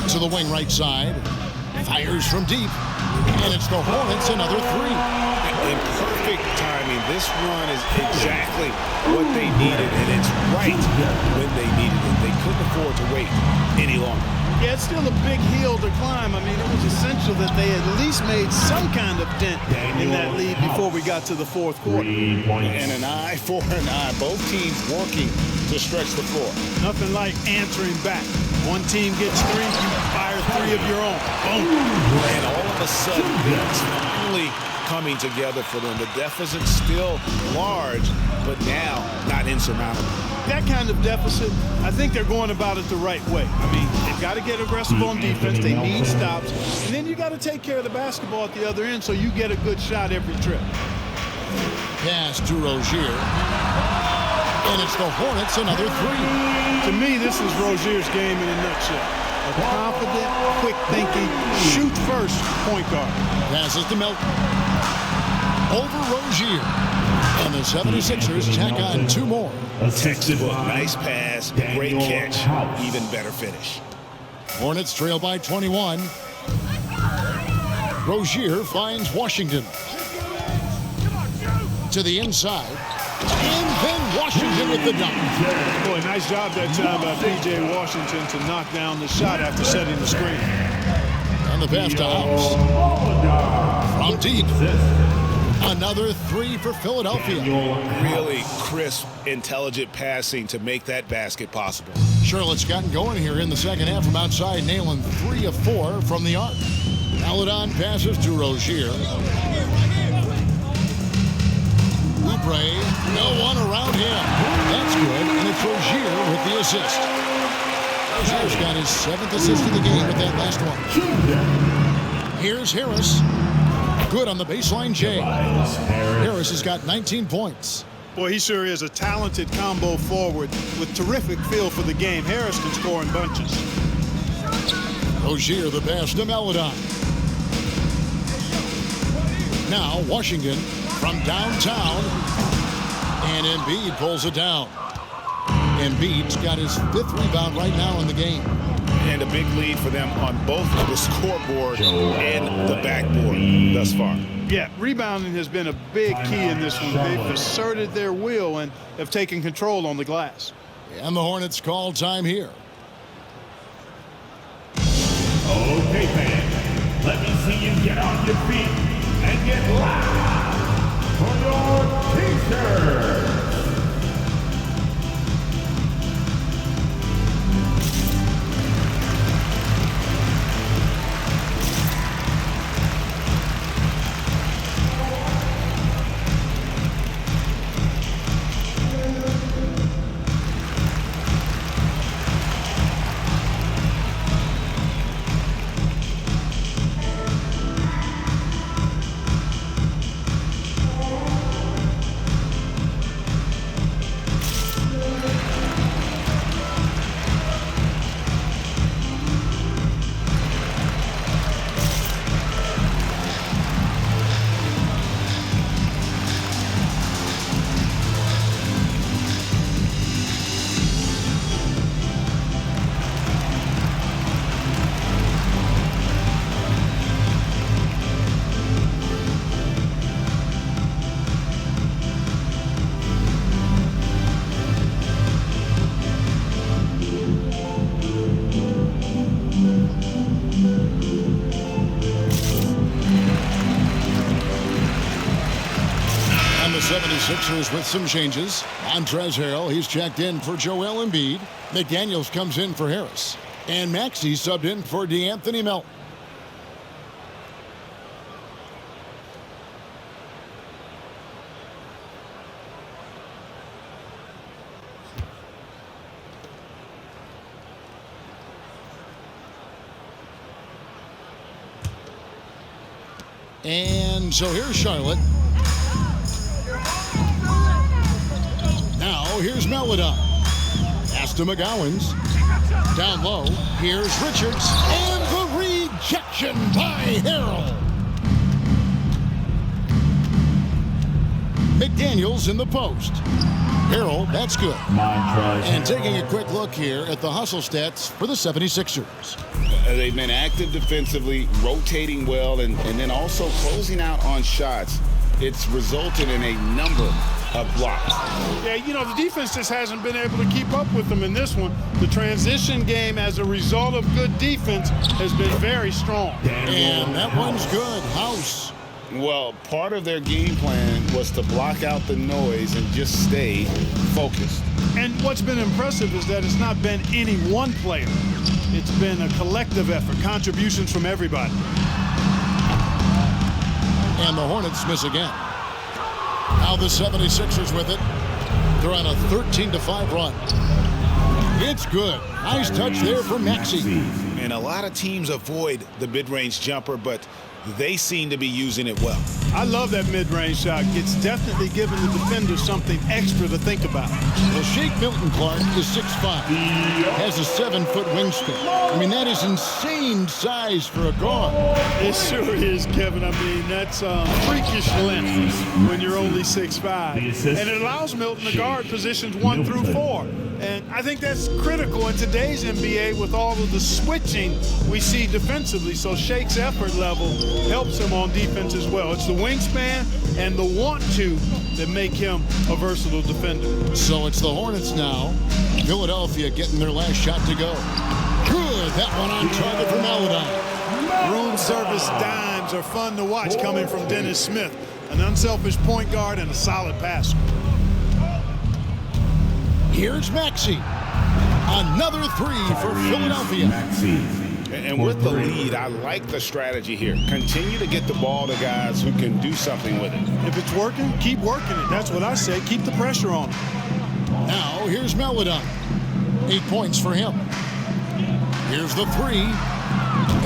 To the wing right side. Fires from deep. And it's the Hornets another 3. In perfect timing. This run is exactly what they needed, and it's right when they needed it. They couldn't afford to wait any longer. Yeah, it's still a big hill to climb. I mean, it was essential that they at least made some kind of dent in that lead before before we got to the fourth quarter. 3 points. And an eye for an eye. Both teams working to stretch the floor. Nothing like answering back. One team gets 3, you fire 3 of your own. Boom. And all of a sudden, it's finally coming together for them. The deficit's still large, but now not insurmountable. That kind of deficit, I think they're going about it the right way. I mean, they've got to get aggressive on defense. They need stops. And then you got to take care of the basketball at the other end so you get a good shot every trip. Pass to Rozier. And it's the Hornets, another 3. To me, this is Rozier's game in a nutshell. A confident, quick-thinking, shoot-first point guard. Passes to Melton. Over Rozier. And the 76ers tack on 2 more. A textbook. Nice pass, great catch, even better finish. Hornets trail by 21. Rozier finds Washington. To the inside. And then Washington with the dunk. Boy, nice job that time by P.J. Washington to knock down the shot after setting the screen. And the pass to House. From deep. Another 3 for Philadelphia. Really crisp, intelligent passing to make that basket possible. Charlotte's gotten going here in the second half from outside, nailing 3 of 4 from the arc. Maledon passes to Rozier. Oubre, no one around him. That's good, and it's Rozier with the assist. Rozier's got his 7th assist of the game with that last one. Here's Harris. Good on the baseline, Jay. Harris has got 19 points. Boy, he sure is a talented combo forward with terrific feel for the game. Harris can score in bunches. Rozier the pass to Maledon. Now Washington from downtown. And Embiid pulls it down. Embiid's got his 5th rebound right now in the game. And a big lead for them on both the scoreboard and the backboard thus far. Yeah, rebounding has been a big key in this one. They've asserted their will and have taken control on the glass. And the Hornets call time here. Okay, fans, let me see you get on your feet and get loud for your t-shirts. And the 76ers with some changes. Montrezl Harrell, he's checked in for Joel Embiid. McDaniels comes in for Harris. And Maxey subbed in for DeAnthony Melton. And so here's Charlotte. Now here's Maledon. Pass to McGowans. Down low. Here's Richards. And the rejection by Harrell. McDaniels in the post. Harrell, that's good. And taking a quick look here at the hustle stats for the 76ers. They've been active defensively, rotating well, and then also closing out on shots. It's resulted in a number of blocks. Yeah, you know, the defense just hasn't been able to keep up with them in this one. The transition game, as a result of good defense, has been very strong. And that one's good. House. Well, part of their game plan was to block out the noise and just stay focused. And what's been impressive is that it's not been any one player. It's been a collective effort, contributions from everybody. And the Hornets miss again. Now the 76ers with it. They're on a 13-5 run. It's good. Nice touch there for Maxey. And a lot of teams avoid the mid-range jumper, but they seem to be using it well. I love that mid-range shot. It's definitely giving the defender something extra to think about. Well, Shake Milton-Clark is 6'5", has a 7-foot wingspan. I mean, that is insane size for a guard. It sure is, Kevin. I mean, that's freakish length when you're only 6'5". And it allows Milton to guard positions 1 through 4. And I think that's critical in today's NBA with all of the switching we see defensively. So Shake's effort level helps him on defense as well. It's the wingspan and the want-to that make him a versatile defender. So it's the Hornets now. Philadelphia getting their last shot to go. Good, that one on target for Maladon. Room service dimes are fun to watch coming from Dennis Smith, an unselfish point guard and a solid passer. Here's Maxey. Another 3 for Philadelphia. And with the lead, I like the strategy here. Continue to get the ball to guys who can do something with it. If it's working, keep working it. That's what I say. Keep the pressure on him. Now here's Maladon. 8 points for him. Here's the 3.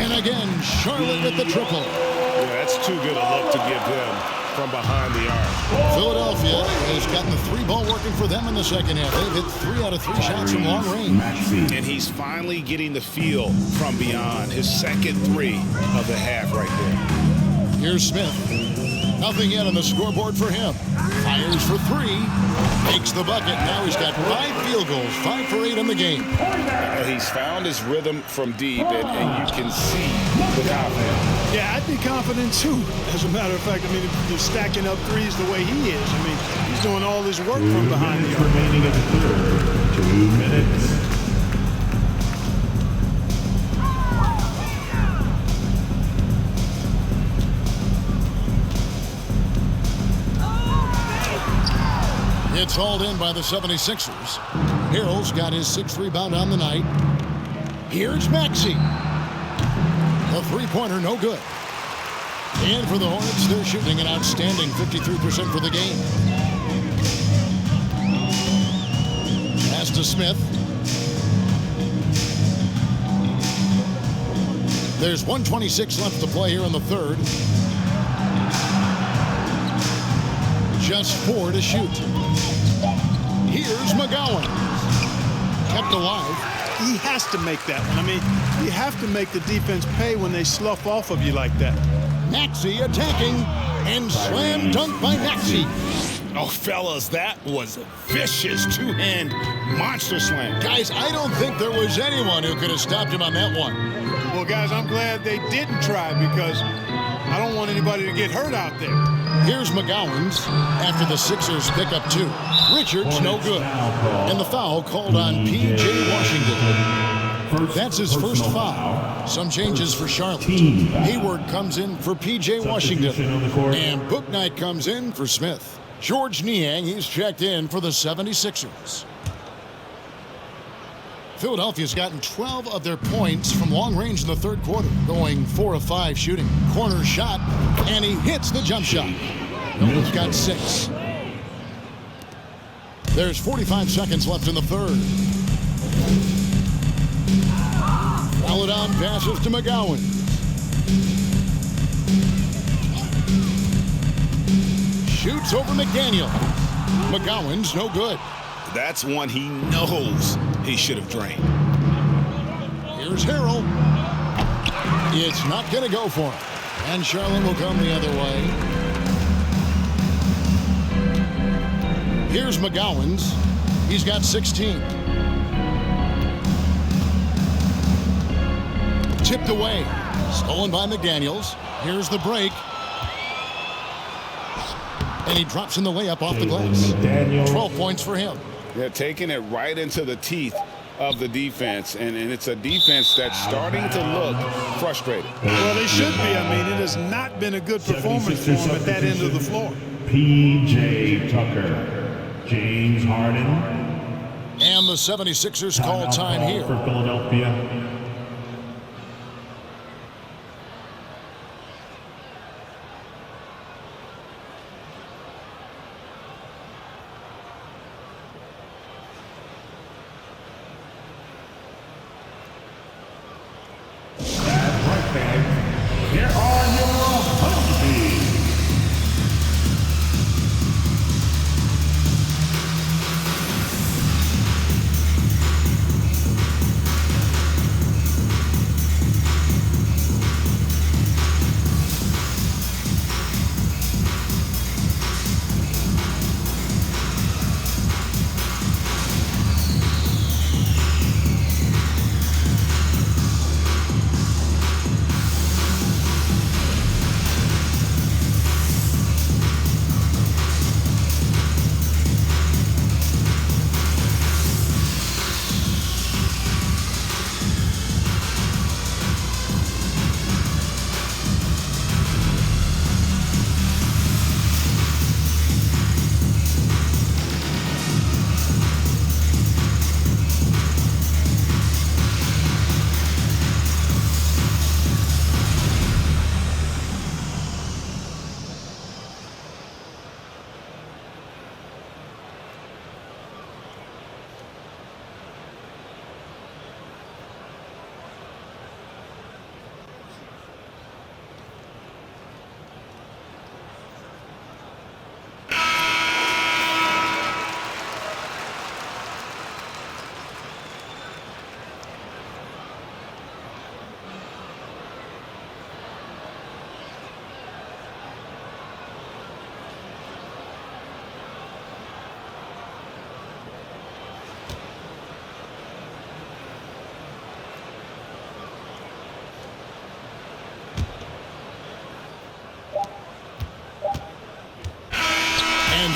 And again, Charlotte with the triple. Yeah, that's too good a look to give them from behind the arc. Philadelphia has gotten the 3-ball working for them in the second half. They've hit 3 out of 3 shots from long range. And he's finally getting the feel from beyond. His second 3 of the half right there. Here's Smith. Nothing yet on the scoreboard for him. Fires for 3. Makes the bucket. Now he's got 5 field goals. 5 for 8 in the game. He's found his rhythm from deep, and you can see the confidence. Yeah, I'd be confident too. As a matter of fact, I mean, if you're stacking up threes the way he is, I mean, he's doing all his work from behind the arc. Remaining in the third, 2 minutes. It's hauled in by the 76ers. Harrell's got his 6th rebound on the night. Here's Maxey. The 3-pointer, no good. And for the Hornets, they're shooting an outstanding 53% for the game. Pass to Smith. There's 1:26 left to play here in the third. Just 4 to shoot. Here's McGowan. Kept alive. He has to make that one. I mean, you have to make the defense pay when they slough off of you like that. Maxey attacking, and slam dunk by Maxey. Oh, fellas, that was a vicious 2-hand monster slam. Guys, I don't think there was anyone who could have stopped him on that one. Well, guys, I'm glad they didn't try because I don't want anybody to get hurt out there. Here's McGowan's after the Sixers pick up 2. Richards, no good. And the foul called on P.J. Washington. That's his first foul. Some changes for Charlotte. Hayward comes in for P.J. Washington. And Bouknight comes in for Smith. George Niang, he's checked in for the 76ers. Philadelphia's gotten 12 of their points from long range in the third quarter, going 4 of 5 shooting. Corner shot, and he hits the jump shot. Milton's got 6. There's 45 seconds left in the third. Maladon passes to McGowan. Shoots over McDaniel. McGowan's no good. That's one he knows he should have drained. Here's Harrell. It's not going to go for him. And Charlotte will come the other way. Here's McGowan's. He's got 16. Tipped away. Stolen by McDaniels. Here's the break. And he drops in the layup off the glass. 12 points for him. They're taking it right into the teeth of the defense, and it's a defense that's starting to look frustrated. Well, they should be. I mean, it has not been a good performance for them at that end of the floor. P.J. Tucker, James Harden. And the 76ers call time here. For Philadelphia. Here are your punches.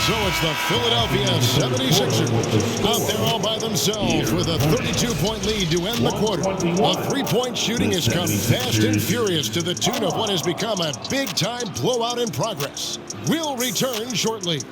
So it's the Philadelphia 76ers out there all by themselves with a 32-point lead to end the quarter. A three-point shooting has come fast and furious to the tune of what has become a big-time blowout in progress. We'll return shortly.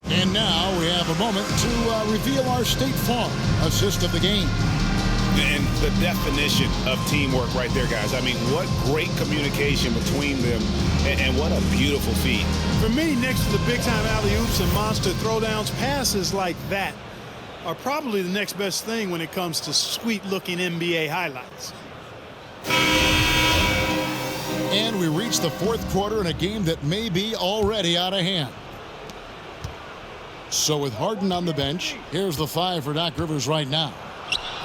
And now we have a moment to reveal our State Farm assist of the game. And the definition of teamwork right there, guys. I mean, what great communication between them, and what a beautiful feat. For me, next to the big-time alley-oops and monster throwdowns, passes like that are probably the next best thing when it comes to sweet-looking NBA highlights. And we reach the fourth quarter in a game that may be already out of hand. So with Harden on the bench, here's the five for Doc Rivers right now.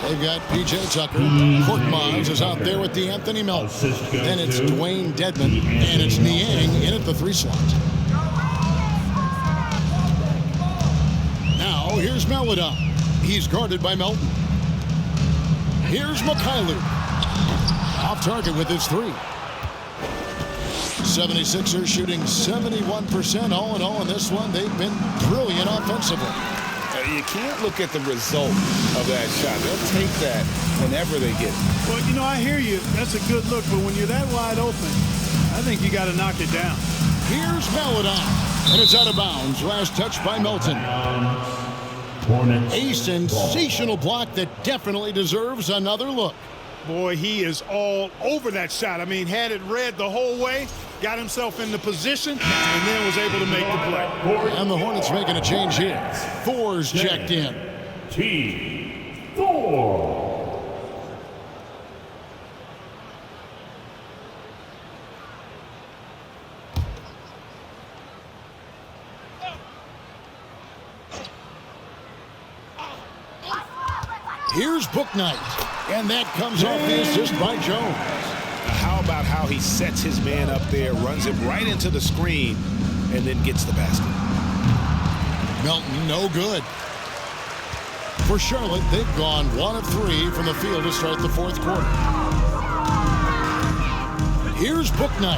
They've got P.J. Tucker. Korkmaz is out there with the Anthony Melton. Then it's Dwayne Dedmon, and it's Niang in at the 3 slot. Now here's Maladon. He's guarded by Melton. Here's Mikhailuk. Off target with his 3. 76ers shooting 71% all in all in this one. They've been brilliant offensively. You can't look at the result of that shot. They'll take that whenever they get it. Well, I hear you. That's a good look, but when you're that wide open, I think you got to knock it down. Here's Melodon, and it's out of bounds. Last touch by Melton. Hornets. A sensational block that definitely deserves another look. Boy, he is all over that shot. I mean, had it read the whole way, got himself in the position, and then was able to make the play. And the Hornets making a change here. Thor's checked in. Team Thor. Here's Book Knight, and that comes off the assist by Jones. How about how he sets his man up there, runs him right into the screen, and then gets the basket. Melton, no good. For Charlotte, they've gone 1 of 3 from the field to start the fourth quarter. Here's Book Knight.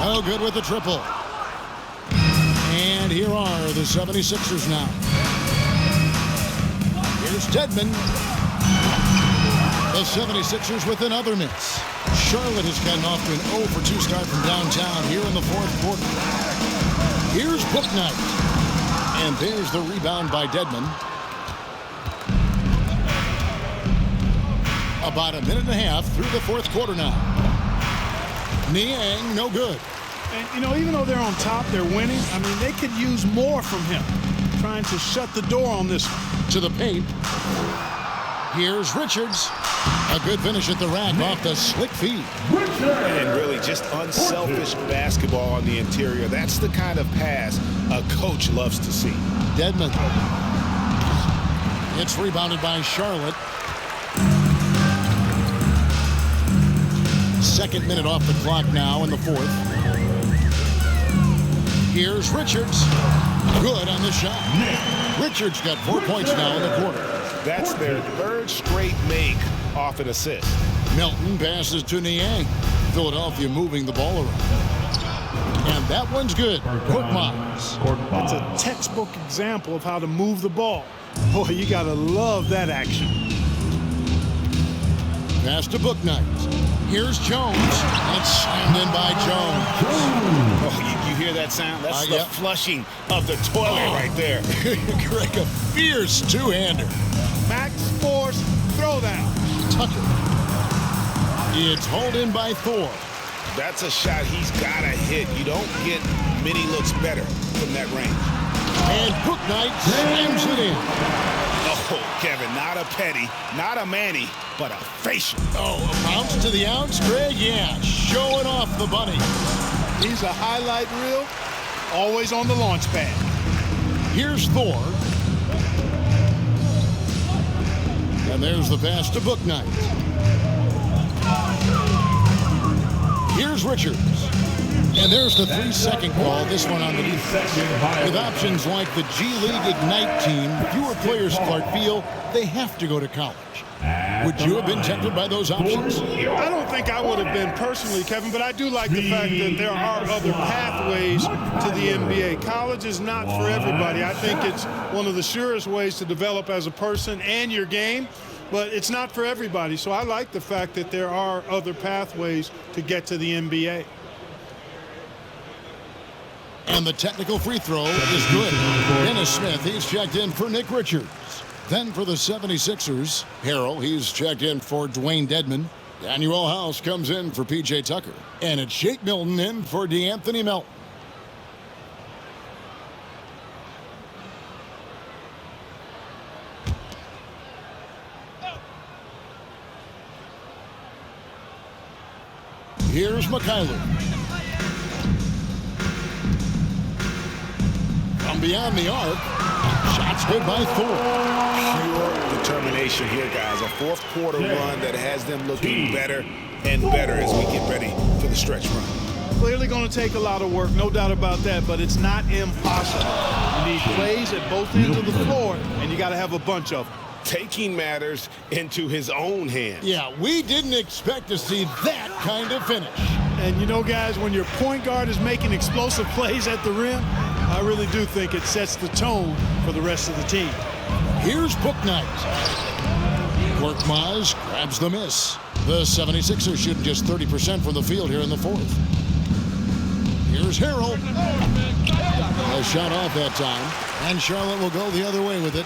No good with the triple. And here are the 76ers now. Here's Dedmon. The 76ers with another miss. Charlotte has gotten off to an 0 for 2 start from downtown here in the fourth quarter. Here's Book Knight. And there's the rebound by Dedmon. About a minute and a half through the fourth quarter now. Niang, no good. And, you know, even though they're on top, they're winning. I mean, they could use more from him. Trying to shut the door on this one. To the paint. Here's Richards. A good finish at the rack off the slick feed. And really just unselfish basketball on the interior. That's the kind of pass a coach loves to see. Dedmon. It's rebounded by Charlotte. Second minute off the clock now in the fourth. Here's Richards. Good on the shot. Richards got 4 points now in the quarter. That's their third straight make off an assist. Melton passes to Niang. Philadelphia moving the ball around. And that one's good. Korkmaz. That's a textbook example of how to move the ball. Boy, you got to love that action. Pass to Book Knight. Here's Jones. That's slammed in by Jones. Oh, you hear that sound? That's the flushing of the toilet right there. Greg, a fierce two-hander. Max Force throwdown. Tucker. It's hauled in by Thor. That's a shot he's got to hit. You don't get many looks better from that range. And Book Knight slams it in. Oh, Kevin, not a petty, not a Manny, but a facial. Oh, a bounce to the outs, Greg? Yeah, showing off the bunny. He's a highlight reel, always on the launch pad. Here's Thor. And there's the pass to Book Knight. Here's Richards. And there's the 3-second call, this one on the defense. With options like the G League Ignite team, fewer players, Clark, feel they have to go to college. Would you have been tempted by those options? I don't think I would have been personally, Kevin, but I do like the fact that there are other pathways to the NBA. College is not for everybody. I think it's one of the surest ways to develop as a person and your game, but it's not for everybody. So I like the fact that there are other pathways to get to the NBA. And the technical free throw is good. Dennis Smith, he's checked in for Nick Richards. Then for the 76ers, Harrell, he's checked in for Dwayne Dedmon. Daniel House comes in for P.J. Tucker. And it's Shake Milton in for DeAnthony Melton. Here's McKyler. From beyond the arc, shots good by Thor. Pure determination here, guys. A fourth quarter run that has them looking better and better as we get ready for the stretch run. Clearly going to take a lot of work, no doubt about that, but it's not impossible. You need plays at both ends of the floor, and you got to have a bunch of them. Taking matters into his own hands. Yeah, we didn't expect to see that kind of finish. And you know, guys, when your point guard is making explosive plays at the rim, I really do think it sets the tone for the rest of the team. Here's Book Knight. Korkmaz grabs the miss. The 76ers shooting just 30% from the field here in the fourth. Here's Harrell. A shot off that time. And Charlotte will go the other way with it.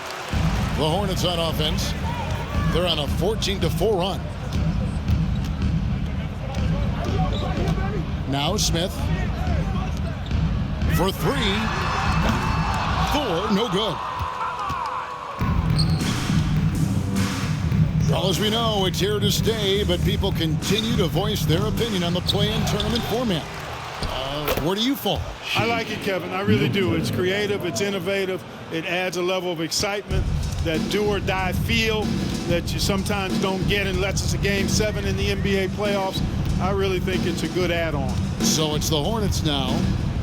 The Hornets on offense. They're on a 14-4 run. Now Smith. For three. Four, no good. Well, as we know, it's here to stay, but people continue to voice their opinion on the play-in tournament format. Where do you fall? I like it, Kevin. I really do. It's creative. It's innovative. It adds a level of excitement, that do-or-die feel that you sometimes don't get unless it's a Game 7 in the NBA playoffs. I really think it's a good add-on. So it's the Hornets now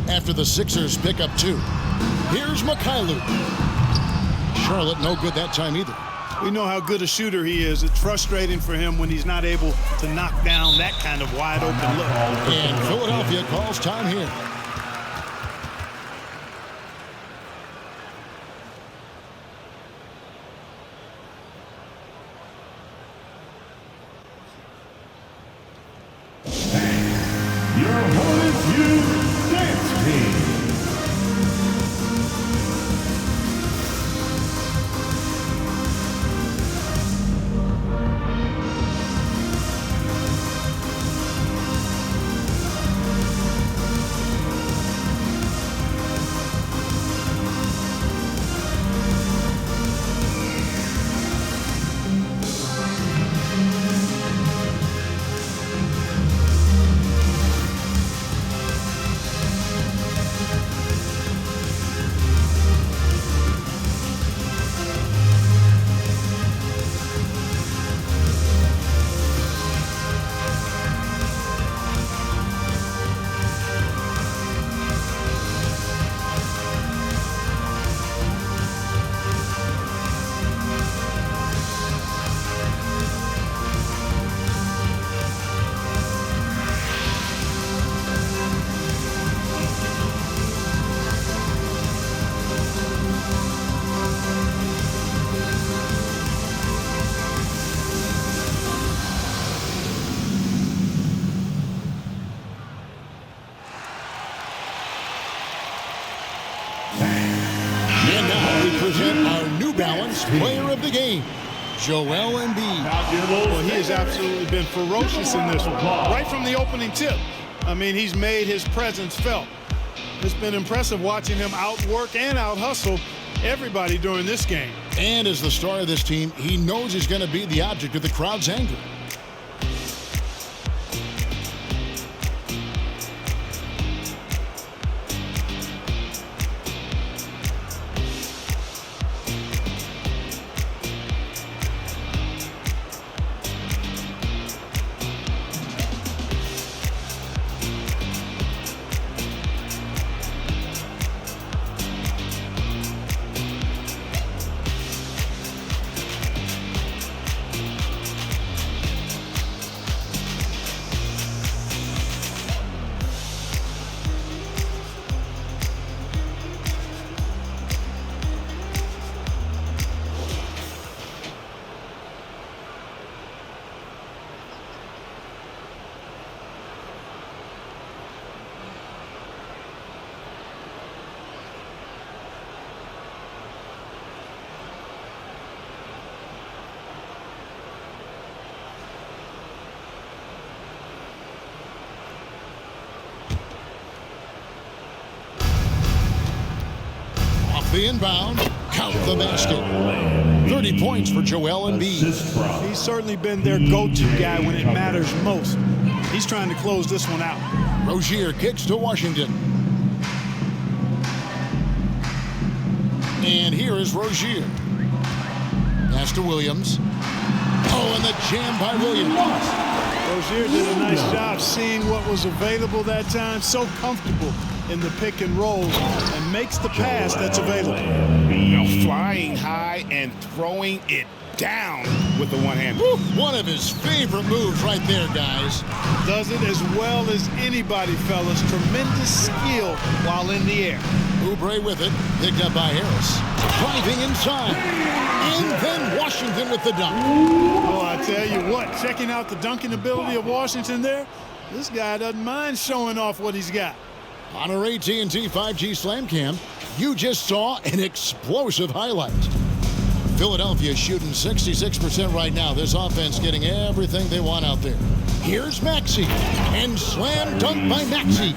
after the Sixers pick up 2. Here's Mikhailuk. Charlotte no good that time either. We know how good a shooter he is. It's frustrating for him when he's not able to knock down that kind of wide-open look. And Philadelphia calls time here. Your Hornets Youth Dance Team. Player of the game, Joel Embiid. Well, he has absolutely been ferocious in this one, right from the opening tip. I mean, he's made his presence felt. It's been impressive watching him outwork and out-hustle everybody during this game. And as the star of this team, he knows he's going to be the object of the crowd's anger. The inbound, count the basket. 30 points for Joel Embiid. He's certainly been their go-to guy when it matters most. He's trying to close this one out. Rozier kicks to Washington. And here is Rozier. Pass to Williams. Oh, and the jam by Williams. Rozier did a nice job seeing what was available that time. So comfortable in the pick and roll and makes the pass that's available. Flying high and throwing it down with the one hand. One of his favorite moves right there, guys. Does it as well as anybody, fellas. Tremendous skill while in the air. Oubre with it, picked up by Harris. Driving inside. And then Washington with the dunk. Oh, I tell you what, checking out the dunking ability of Washington there, this guy doesn't mind showing off what he's got. On our AT&T 5G Slam Cam, you just saw an explosive highlight. Philadelphia shooting 66% right now. This offense getting everything they want out there. Here's Maxey, and slam dunk by Maxey.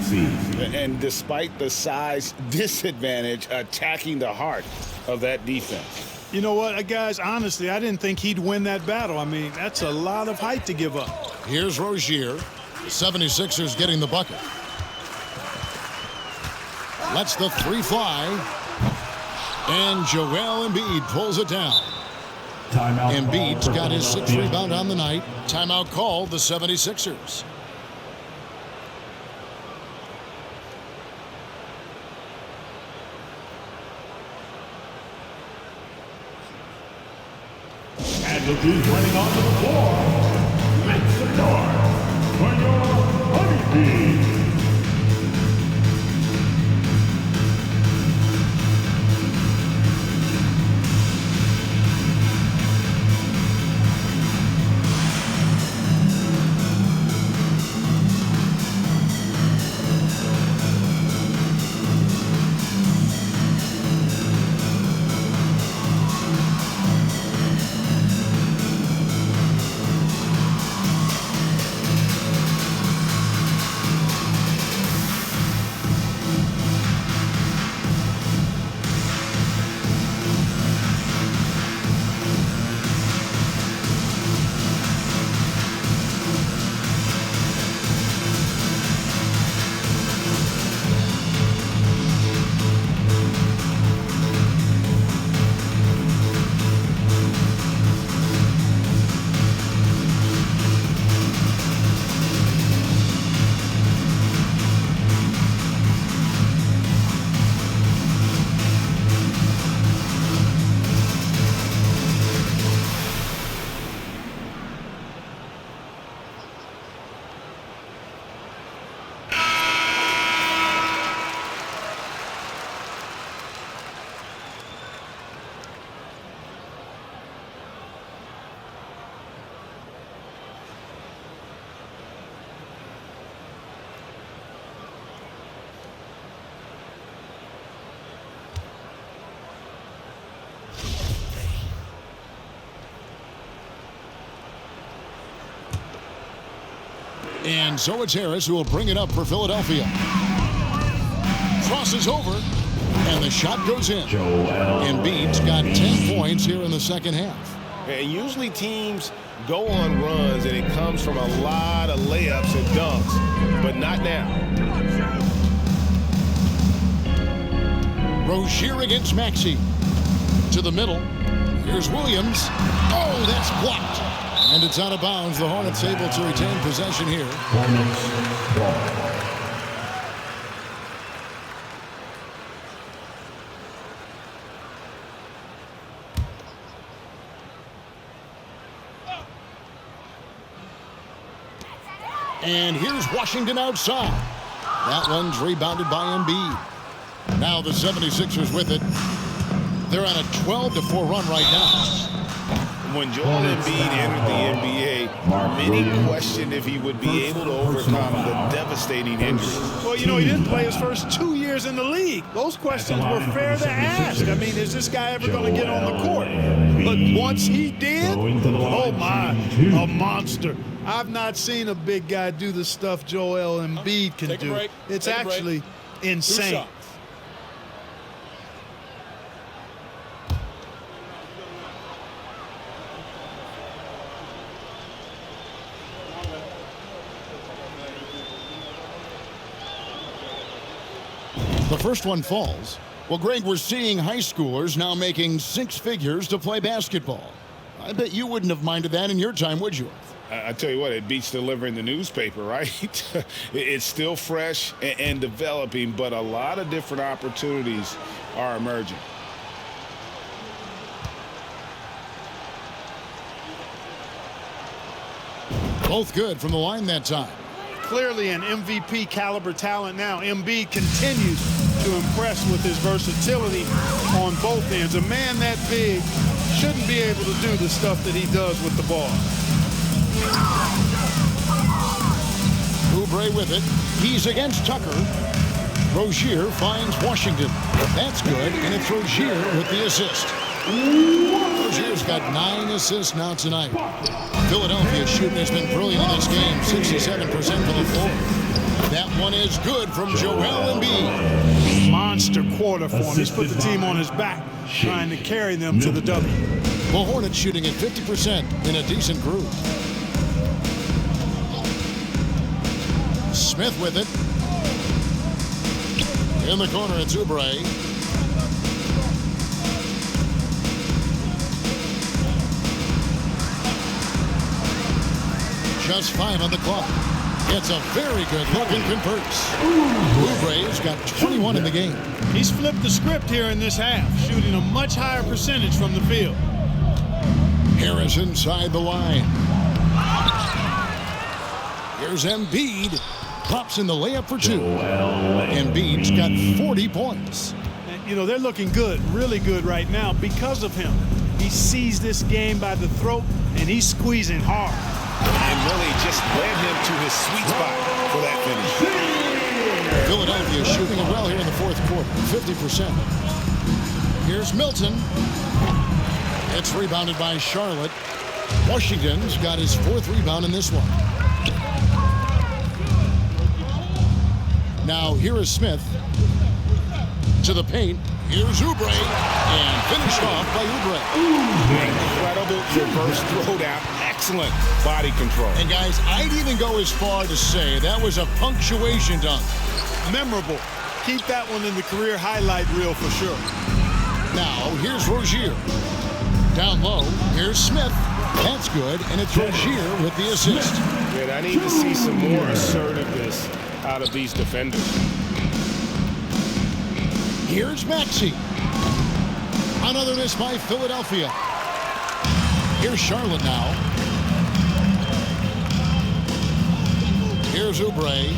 And despite the size disadvantage, attacking the heart of that defense. You know what, guys, honestly, I didn't think he'd win that battle. I mean, that's a lot of height to give up. Here's Rozier. The 76ers getting the bucket. Lets the three fly. And Joel Embiid pulls it down. Timeout. Embiid's got his 6th rebound on the night. Timeout called the 76ers. And the dude running onto the floor. Make some noise for your honeybees. And so it's Harris who will bring it up for Philadelphia. Crosses over, and the shot goes in. Embiid's got 10 points here in the second half. And usually teams go on runs, and it comes from a lot of layups and dunks, but not now. Rozier against Maxey. To the middle. Here's Williams. Oh, that's blocked. And it's out of bounds. The Hornets able to retain possession here. Hornets ball. And here's Washington outside. That one's rebounded by Embiid. Now the 76ers with it. They're on a 12-4 run right now. When Joel Embiid entered the NBA, many questioned if he would be able to overcome the devastating injuries. Well, you know, he didn't play his first 2 years in the league. Those questions were fair to ask. I mean, is this guy ever going to get on the court? But once he did, oh my, a monster. I've not seen a big guy do the stuff Joel Embiid can do. It's actually insane. The first one falls. Well, Greg, we're seeing high schoolers now making 6 figures to play basketball. I bet you wouldn't have minded that in your time, would you? I tell you what, it beats delivering the newspaper, right? It's still fresh and developing, but a lot of different opportunities are emerging. Both good from the line that time. Clearly an MVP caliber talent now. Embiid continues to impress with his versatility on both ends. A man that big shouldn't be able to do the stuff that he does with the ball. Oubre with it. He's against Tucker. Rozier finds Washington. That's good, and it's Rozier with the assist. Rozier's got 9 assists now tonight. Philadelphia's shooting has been brilliant in this game, 67% from the floor. That one is good from Joel Embiid. Monster quarter for him. He's put the team on his back, trying to carry them to the W. The Hornets shooting at 50% in a decent groove. Smith with it. In the corner, it's Oubre. Just 5 on the clock. It's a very good look and converts. Oubre's got 21 in the game. He's flipped the script here in this half, shooting a much higher percentage from the field. Harris inside the line. Here's Embiid. Pops in the layup for 2. Embiid's got 40 points. And, you know, they're looking good, really good right now because of him. He sees this game by the throat, and he's squeezing hard. And really just led him to his sweet spot for that finish. Philadelphia shooting it well here in the fourth quarter, 50%. Here's Milton. It's rebounded by Charlotte. Washington's got his 4th rebound in this one. Now here is Smith. To the paint. Here's Oubre. And finished off by Oubre. Incredible reverse throwdown. Excellent body control. And guys, I'd even go as far to say that was a punctuation dunk. Memorable. Keep that one in the career highlight reel for sure. Now, here's Rozier. Down low, here's Smith. That's good, and it's Rozier with the assist. Man, I need to see some more assertiveness out of these defenders. Here's Maxey. Another miss by Philadelphia. Here's Charlotte now. Here's Oubre.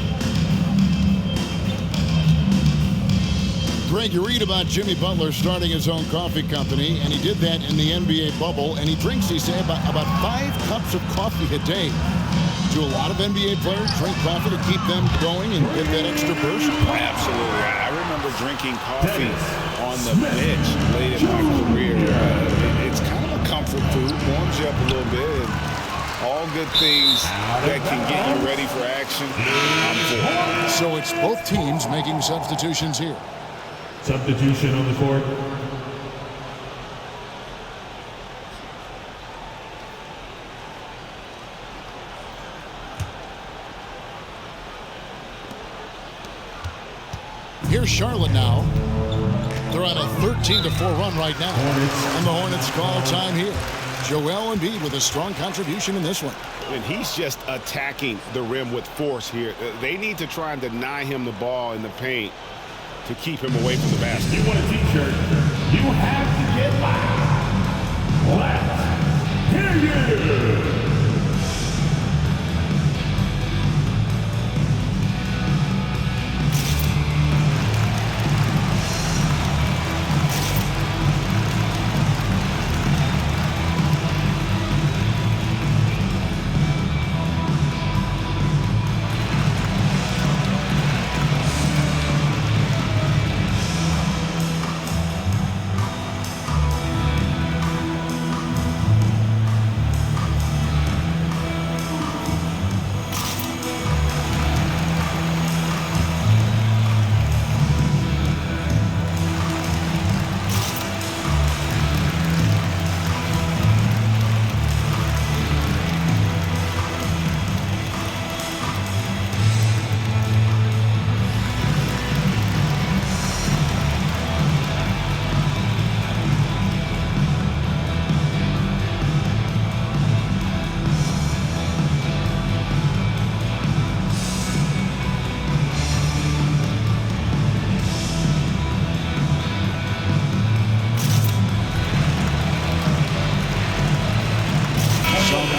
Greg, you read about Jimmy Butler starting his own coffee company, and he did that in the NBA bubble, and he drinks, he said, about 5 cups of coffee a day. Do a lot of NBA players drink coffee to keep them going and get that extra burst? Absolutely. I remember drinking coffee on the bench late in my career. It's kind of a comfort food, warms you up a little bit, and all good things that can get you ready for action. I'm for. So it's both teams making substitutions here. Substitution on the court. Here's Charlotte now. They're on a 13-4 run right now. And the Hornets call time here. Joel Embiid with a strong contribution in this one. And he's just attacking the rim with force here. They need to try and deny him the ball in the paint to keep him away from the basket. You want a t-shirt? You have to get loud. Let's hear you.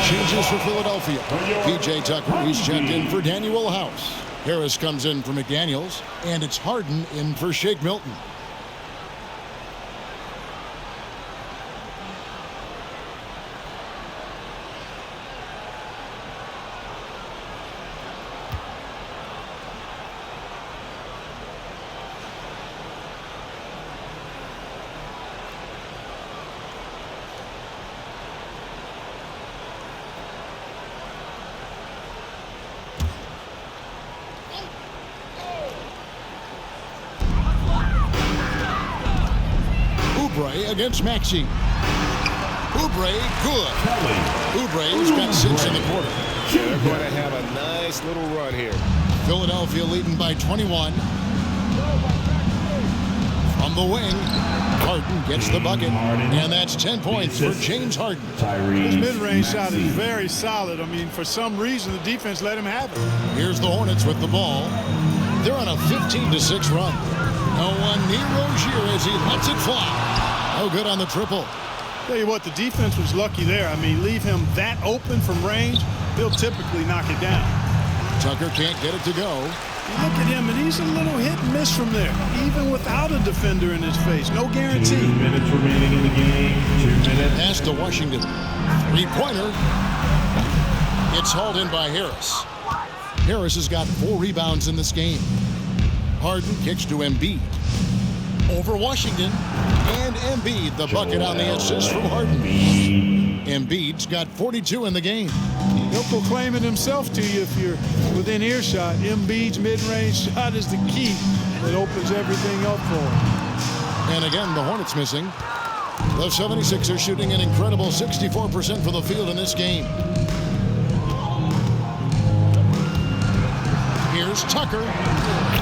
Changes for Philadelphia. P.J. Tucker, he's checked in for Daniel House. Harris comes in for McDaniels, and it's Harden in for Shake Milton. Oubre against Maxey. Oubre, good. Oubre's got 6 in the quarter. They're going to have a nice little run here. Philadelphia leading by 21. From the wing, Harden gets the bucket, and that's 10 points for James Harden. His mid-range shot is very solid. I mean, for some reason, the defense let him have it. Here's the Hornets with the ball. They're on a 15-6 run. No one near Rozier as he lets it fly. No good on the triple. Tell you what, the defense was lucky there. I mean, leave him that open from range, they'll typically knock it down. Tucker can't get it to go. You look at him, and he's a little hit and miss from there, even without a defender in his face. No guarantee. 2 minutes remaining in the game. 2 minutes. Pass to Washington. Three-pointer. It's hauled in by Harris. Harris has got 4 rebounds in this game. Harden kicks to Embiid. Over Washington. And Embiid, the bucket on the assist from Harden. Embiid's got 42 in the game. He'll proclaim it himself to you if you're within earshot. Embiid's mid-range shot is the key that opens everything up for him. And again, the Hornets missing. The 76ers shooting an incredible 64% from the field in this game. Here's Tucker.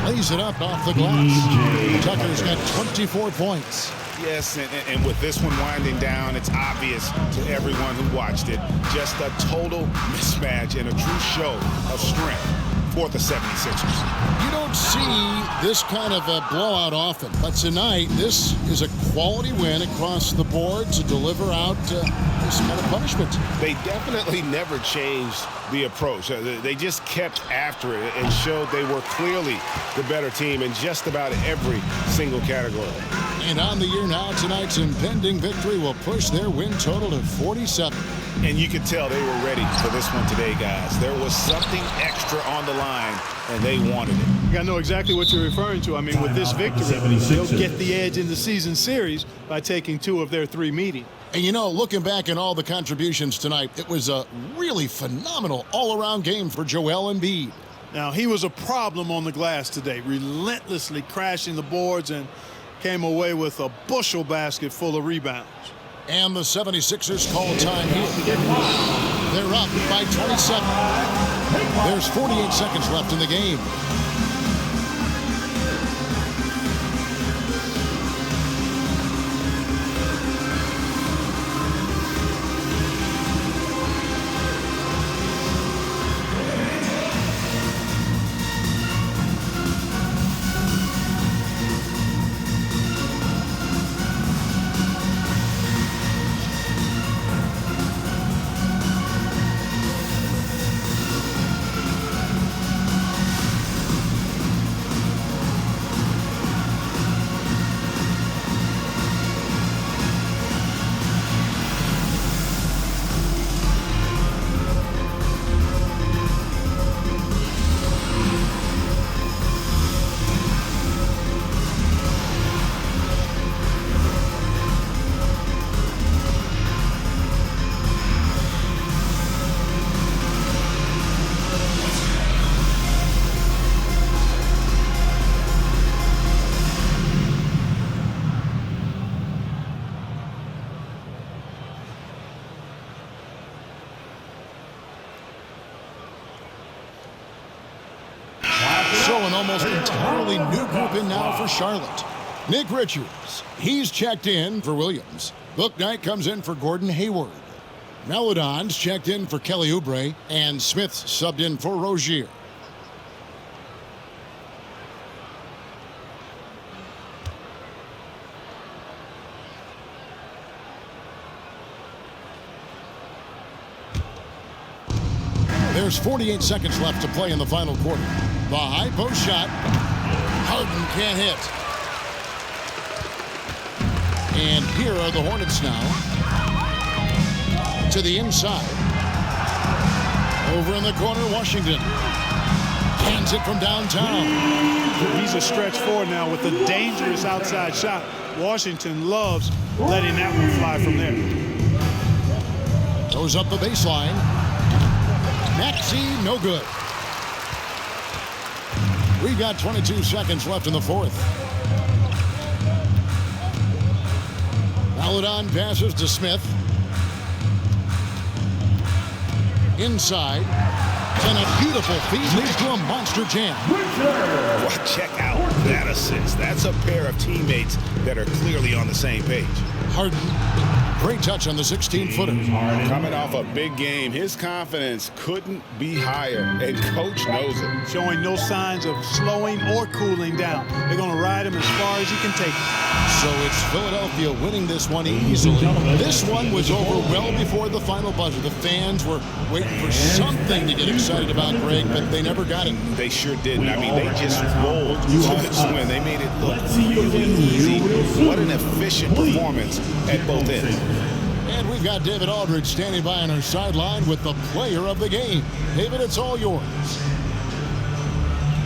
Lays it up off the glass. Tucker's got 24 points. Yes, and with this one winding down, it's obvious to everyone who watched it. Just a total mismatch and a true show of strength for the 76ers. You don't see this kind of a blowout often, but tonight this is a quality win across the board to deliver out this kind of punishment. They definitely never changed the approach. They just kept after it and showed they were clearly the better team in just about every single category. And on the year now, tonight's impending victory will push their win total to 47. And you could tell they were ready for this one today, guys. There was something extra on the line, and they wanted it. I know exactly what you're referring to. I mean, with this victory, they'll get the edge in the season series by taking 2 of their 3 meetings. And you know, looking back at all the contributions tonight, it was a really phenomenal all-around game for Joel Embiid. Now, he was a problem on the glass today, relentlessly crashing the boards and came away with a bushel basket full of rebounds. And the 76ers call time here. They're up by 27. There's 48 seconds left in the game. So an almost entirely new group in now for Charlotte. Nick Richards, he's checked in for Williams. Bouknight comes in for Gordon Hayward. Melodon's checked in for Kelly Oubre, and Smith's subbed in for Rozier. There's 48 seconds left to play in the final quarter. The high post shot. Harden can't hit. And here are the Hornets now. To the inside. Over in the corner, Washington. Hands it from downtown. He's a stretch forward now with a dangerous outside shot. Washington loves letting that one fly from there. Goes up the baseline. Maxey, no good. We've got 22 seconds left in the fourth. Fouled on passes to Smith. Inside. And a beautiful feed leads to a monster jam. Well, check out that assist. That's a pair of teammates that are clearly on the same page. Harden. Great touch on the 16-footer. Coming off a big game, his confidence couldn't be higher, and coach knows it. Showing no signs of slowing or cooling down. They're going to ride him as far as he can take it. So it's Philadelphia winning this one easily. This one was over well before the final buzzer. The fans were waiting for something to get excited about, Greg, but they never got it. They sure didn't. I mean, they just rolled to this win. They made it look really easy. What an efficient performance at both ends. And we've got David Aldridge standing by on our sideline with the player of the game. David, it's all yours.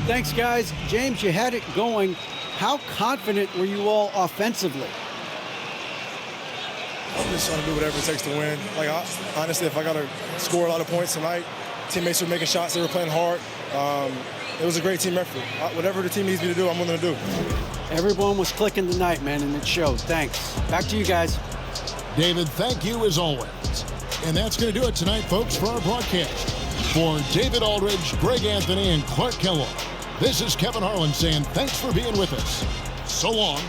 Thanks, guys. James, you had it going. How confident were you all offensively? I'm just trying to do whatever it takes to win. Like, honestly, if I got to score a lot of points tonight, teammates were making shots. They were playing hard. It was a great team effort. Whatever the team needs me to do, I'm willing to do. Everyone was clicking tonight, man, and it showed. Thanks. Back to you guys. David, thank you as always. And that's going to do it tonight, folks, for our broadcast. For David Aldridge, Greg Anthony, and Clark Kellogg, this is Kevin Harlan saying thanks for being with us. So long.